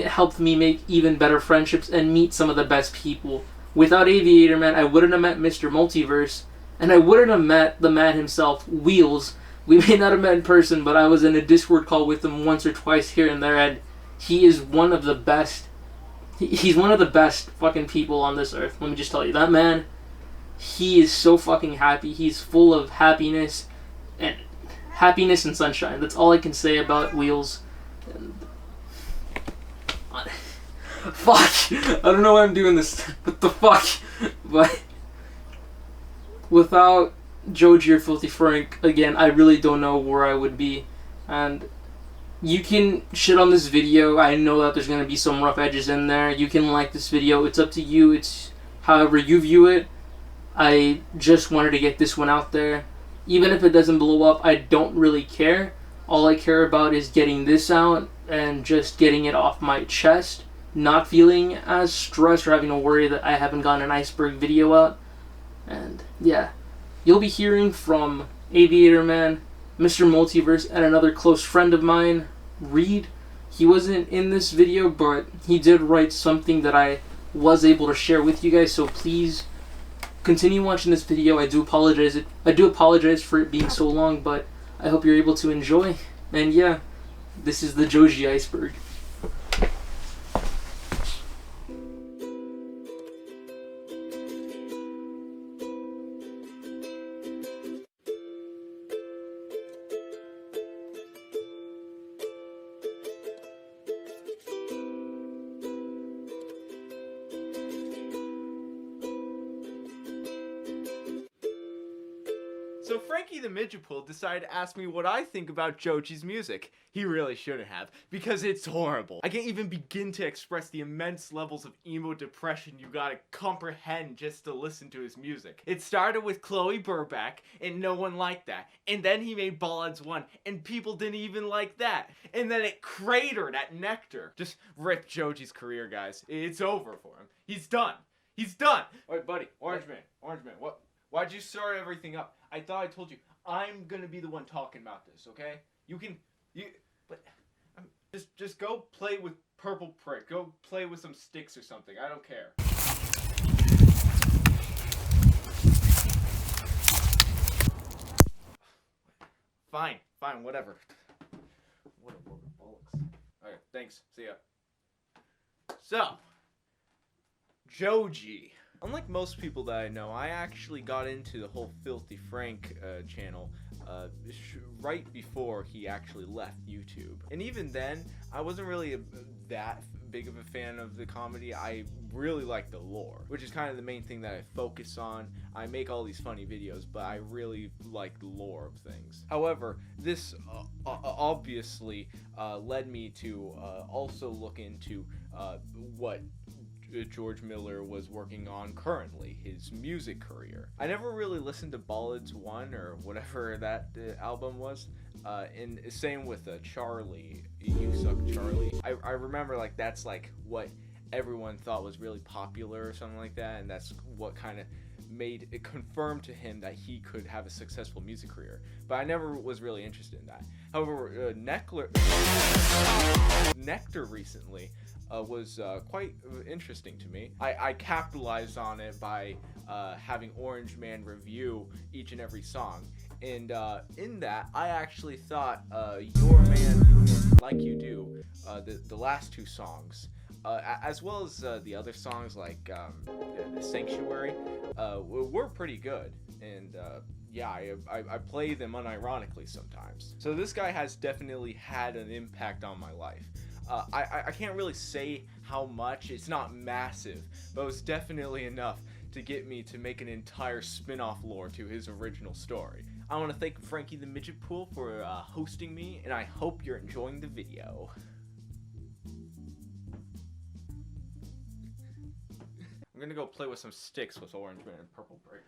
helped me make even better friendships and meet some of the best people. Without Aviator Man, I wouldn't have met Mr. Multiverse, and I wouldn't have met the man himself, Wheels. We may not have met in person, but I was in a Discord call with him once or twice here and there, and he is one of the best. He's one of the best fucking people on this earth. Let me just tell you, that man, he is so fucking happy. He's full of happiness and sunshine. That's all I can say about Wheels. And fuck! I don't know why I'm doing this. What the fuck? But without Joji or Filthy Frank, again, I really don't know where I would be. And you can shit on this video. I know that there's gonna be some rough edges in there. You can like this video. It's up to you. It's however you view it. I just wanted to get this one out there. Even if it doesn't blow up, I don't really care. All I care about is getting this out and just getting it off my chest. Not feeling as stressed or having to worry that I haven't gotten an Iceberg video out. And yeah, you'll be hearing from Aviator Man, Mr. Multiverse, and another close friend of mine, Reed. He wasn't in this video, but he did write something that I was able to share with you guys, so please continue watching this video. I do apologize for it being so long, but I hope you're able to enjoy. And yeah, this is the Joji Iceberg.
So Frankie the Midget decided to ask me what I think about Joji's music. He really shouldn't have, because it's horrible. I can't even begin to express the immense levels of emo depression you gotta comprehend just to listen to his music. It started with Chloe Burbank, and no one liked that. And then he made Ballads 1, and people didn't even like that. And then it cratered at Nectar. Just rip Joji's career, guys. It's over for him. He's done. He's done. Alright, buddy. Orange Man, what? Why'd you start everything up? I thought I told you, I'm gonna be the one talking about this, okay? Just go play with Purple Prick. Go play with some sticks or something. I don't care. Fine, whatever. What bollocks. Alright, thanks. See ya. So, Joji. Unlike most people that I know, I actually got into the whole Filthy Frank channel right before he actually left YouTube. And even then, I wasn't really that big of a fan of the comedy. I really like the lore, which is kind of the main thing that I focus on. I make all these funny videos, but I really like the lore of things. However, this obviously led me to also look into what George Miller was working on currently, his music career. I never really listened to Ballads 1 or whatever that album was, and same with Charlie, You Suck Charlie. I remember like that's like what everyone thought was really popular or something like that, and that's what kind of made it confirmed to him that he could have a successful music career. But I never was really interested in that. However, Nectar recently was quite interesting to me. I capitalized on it by having Orange Man review each and every song. And in that, I actually thought Your Man and Like You Do, the last two songs, as well as the other songs like the Sanctuary, were pretty good, and yeah, I play them unironically sometimes. So this guy has definitely had an impact on my life. I can't really say how much, it's not massive, but it was definitely enough to get me to make an entire spin-off lore to his original story. I want to thank Frankie the Midget Pool for hosting me, and I hope you're enjoying the video. I'm gonna go play with some sticks with Orange Man and Purple Braid.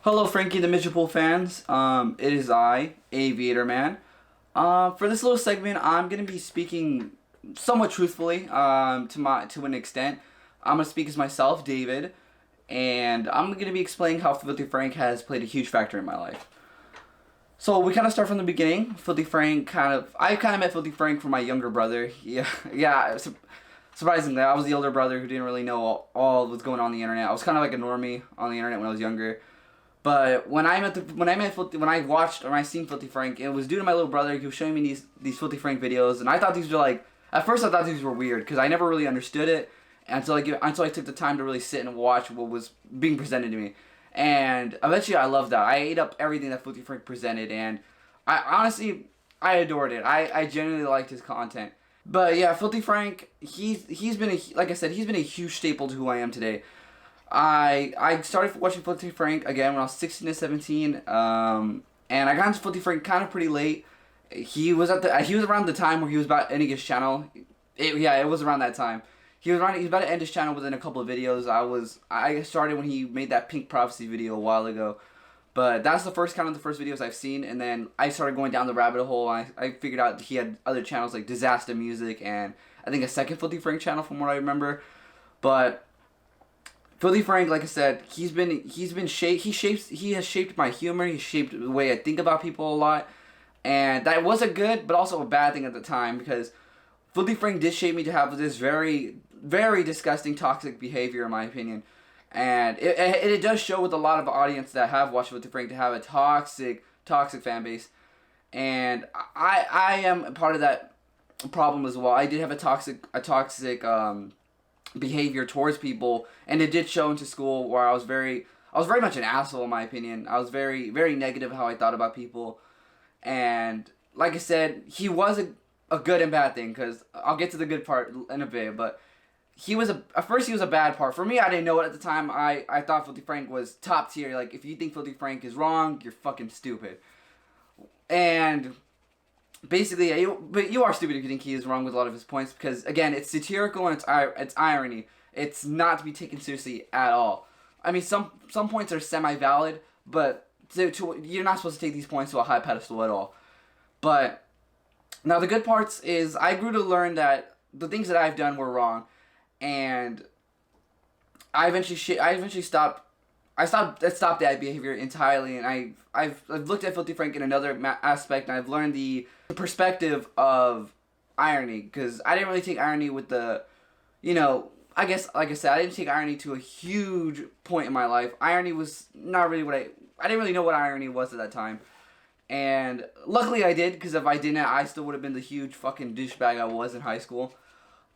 Hello, Frankie the Midget Pool fans. It is I, Aviator Man. For this little segment, I'm gonna be speaking somewhat truthfully, to an extent. I'm gonna speak as myself, David, and I'm gonna be explaining how Filthy Frank has played a huge factor in my life. So we kind of start from the beginning. Filthy Frank I kind of met Filthy Frank from my younger brother. Yeah. Surprisingly, I was the older brother who didn't really know all what's going on the internet. I was kind of like a normie on the internet when I was younger. But when I seen Filthy Frank, it was due to my little brother. He was showing me these Filthy Frank videos, and I thought these were like, at first I thought these were weird because I never really understood it until I took the time to really sit and watch what was being presented to me. And eventually I loved that. I ate up everything that Filthy Frank presented, and I adored it. I genuinely liked his content. But yeah, Filthy Frank, he's been a huge staple to who I am today. I started watching Filthy Frank again when I was 16 to 17, and I got into Filthy Frank kind of pretty late. He was around the time where he was about ending his channel. It was around that time. He was about to end his channel within a couple of videos. I started when he made that Pink Prophecy video a while ago, but that's the first videos I've seen, and then I started going down the rabbit hole. I figured out he had other channels like Disaster Music and I think a second Filthy Frank channel from what I remember, but Filthy Frank, like I said, he has shaped my humor. He shaped the way I think about people a lot, and that was a good but also a bad thing at the time because Filthy Frank did shape me to have this very, very disgusting, toxic behavior, in my opinion, and it does show with a lot of audience that have watched Filthy Frank to have a toxic fan base, and I am a part of that problem as well. I did have a toxic behavior towards people, and it did show into school where I was very much an asshole, in my opinion. I was very, very negative how I thought about people, and like I said, he was a good and bad thing, because I'll get to the good part in a bit, but at first he was a bad part. For me, I didn't know it at the time. I thought Filthy Frank was top tier. Like, if you think Filthy Frank is wrong, you're fucking stupid. And basically, you are stupid if you think he is wrong with a lot of his points, because again, it's satirical and it's irony. It's not to be taken seriously at all. I mean, some points are semi-valid, but you're not supposed to take these points to a high pedestal at all. But now the good parts is I grew to learn that the things that I've done were wrong, and I eventually stopped that behavior entirely, and I've looked at Filthy Frank in another aspect, and I've learned the perspective of irony, because I didn't really take irony with the, I guess, like I said, I didn't take irony to a huge point in my life. Irony was not really I didn't really know what irony was at that time, and luckily I did, because if I didn't, I still would have been the huge fucking douchebag I was in high school.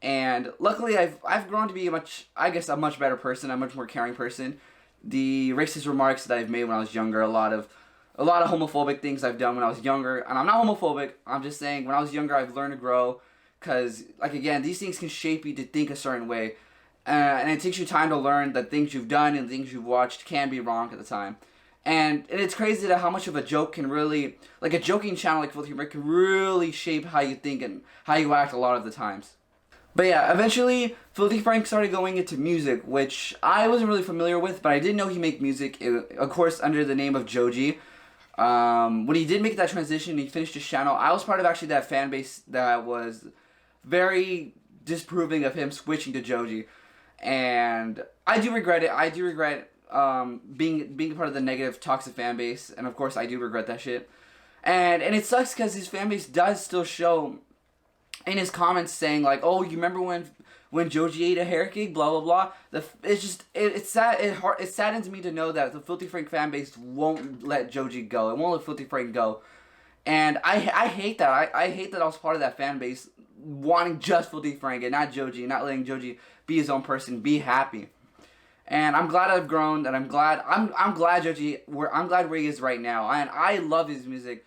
And luckily I've grown to be a much better person, a much more caring person. The racist remarks that I've made when I was younger, a lot of homophobic things I've done when I was younger, and I'm not homophobic, I'm just saying when I was younger I've learned to grow, because, like, again, these things can shape you to think a certain way, and it takes you time to learn that things you've done and things you've watched can be wrong at the time. And it's crazy that how much of a joke can really, like a joking channel like Filthy Frank, can really shape how you think and how you act a lot of the times. But yeah, eventually, Filthy Frank started going into music, which I wasn't really familiar with, but I did know he made music, of course, under the name of Joji. When he did make that transition, he finished his channel. I was part of actually that fan base that was very disapproving of him switching to Joji. And I do regret it. I do regret being part of the negative, toxic fan base, and of course, I do regret that shit. And it sucks because his fan base does still show in his comments saying, like, oh, you remember when Joji ate a Haircake, blah blah blah. It's sad. It saddens me to know that the Filthy Frank fan base won't let Joji go. It won't let Filthy Frank go, And I hate that. I hate that I was part of that fan base wanting just Filthy Frank and not Joji, not letting Joji be his own person, be happy. And I'm glad I've grown, and I'm glad Joji, I'm glad where he is right now. And I love his music.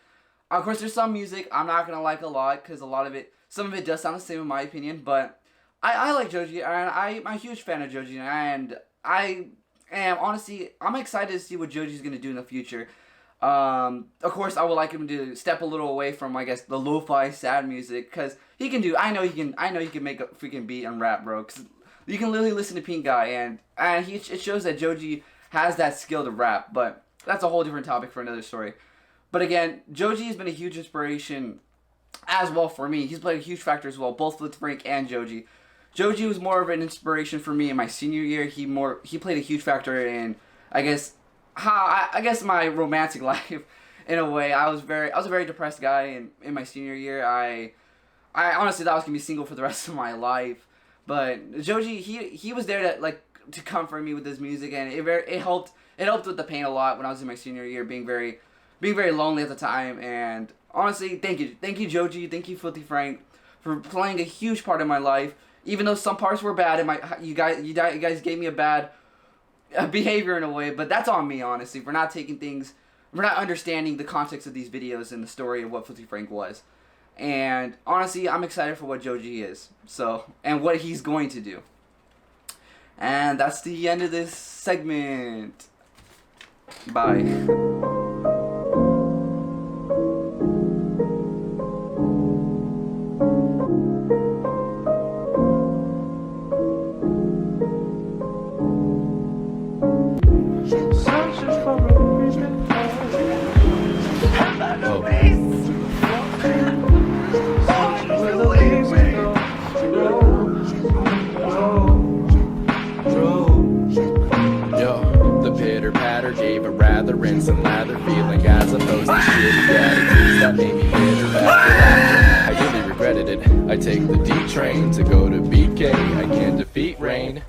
Of course, there's some music I'm not gonna like a lot because some of it does sound the same in my opinion. But I like Joji, and I'm a huge fan of Joji, and I am honestly, I'm excited to see what Joji's gonna do in the future. Of course, I would like him to step a little away from, I guess, the lo-fi sad music, because he can do. I know he can make a freaking beat and rap, bro. 'Cause you can literally listen to Pink Guy, and it shows that Joji has that skill to rap. But that's a whole different topic for another story. But again, Joji has been a huge inspiration as well for me. He's played a huge factor as well, both with Frank and Joji. Joji was more of an inspiration for me in my senior year. He played a huge factor in, I guess my romantic life in a way. I was a very depressed guy in my senior year. I honestly thought I was gonna be single for the rest of my life. But Joji, he was there to comfort me with his music, and it helped with the pain a lot when I was in my senior year, being very lonely at the time. And honestly, thank you Joji, thank you Filthy Frank for playing a huge part in my life. Even though some parts were bad, you guys gave me a bad behavior in a way, but that's on me, honestly, for not understanding the context of these videos and the story of what Filthy Frank was. And honestly, I'm excited for what Joji is, and what he's going to do. And that's the end of this segment. Bye.
Rinse and lather feeling as opposed to shitty attitudes that made me bitter after. I really regretted it. I take the D train to go to BK. I can't defeat rain.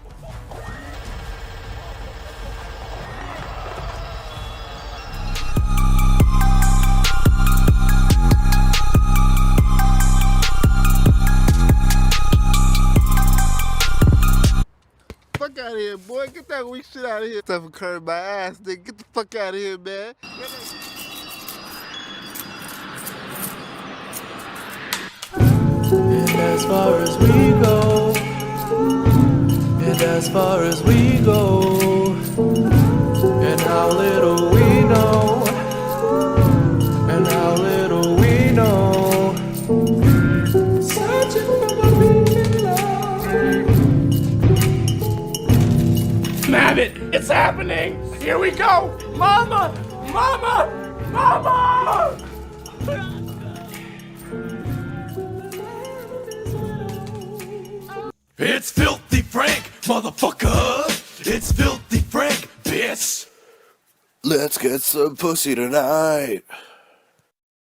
Fuck out of here, boy. Get that weak shit out of here. Stuff occurred my ass, nigga. Get the fuck out of here, man.
And as far as we go, and as far as we go, and how little we know, and how little we know, searching for what we can love.
Nabbit, it's happening! Here we go! Mama! Mama! Mama!
It's Filthy Frank, motherfucker! It's Filthy Frank, bitch!
Let's get some pussy tonight.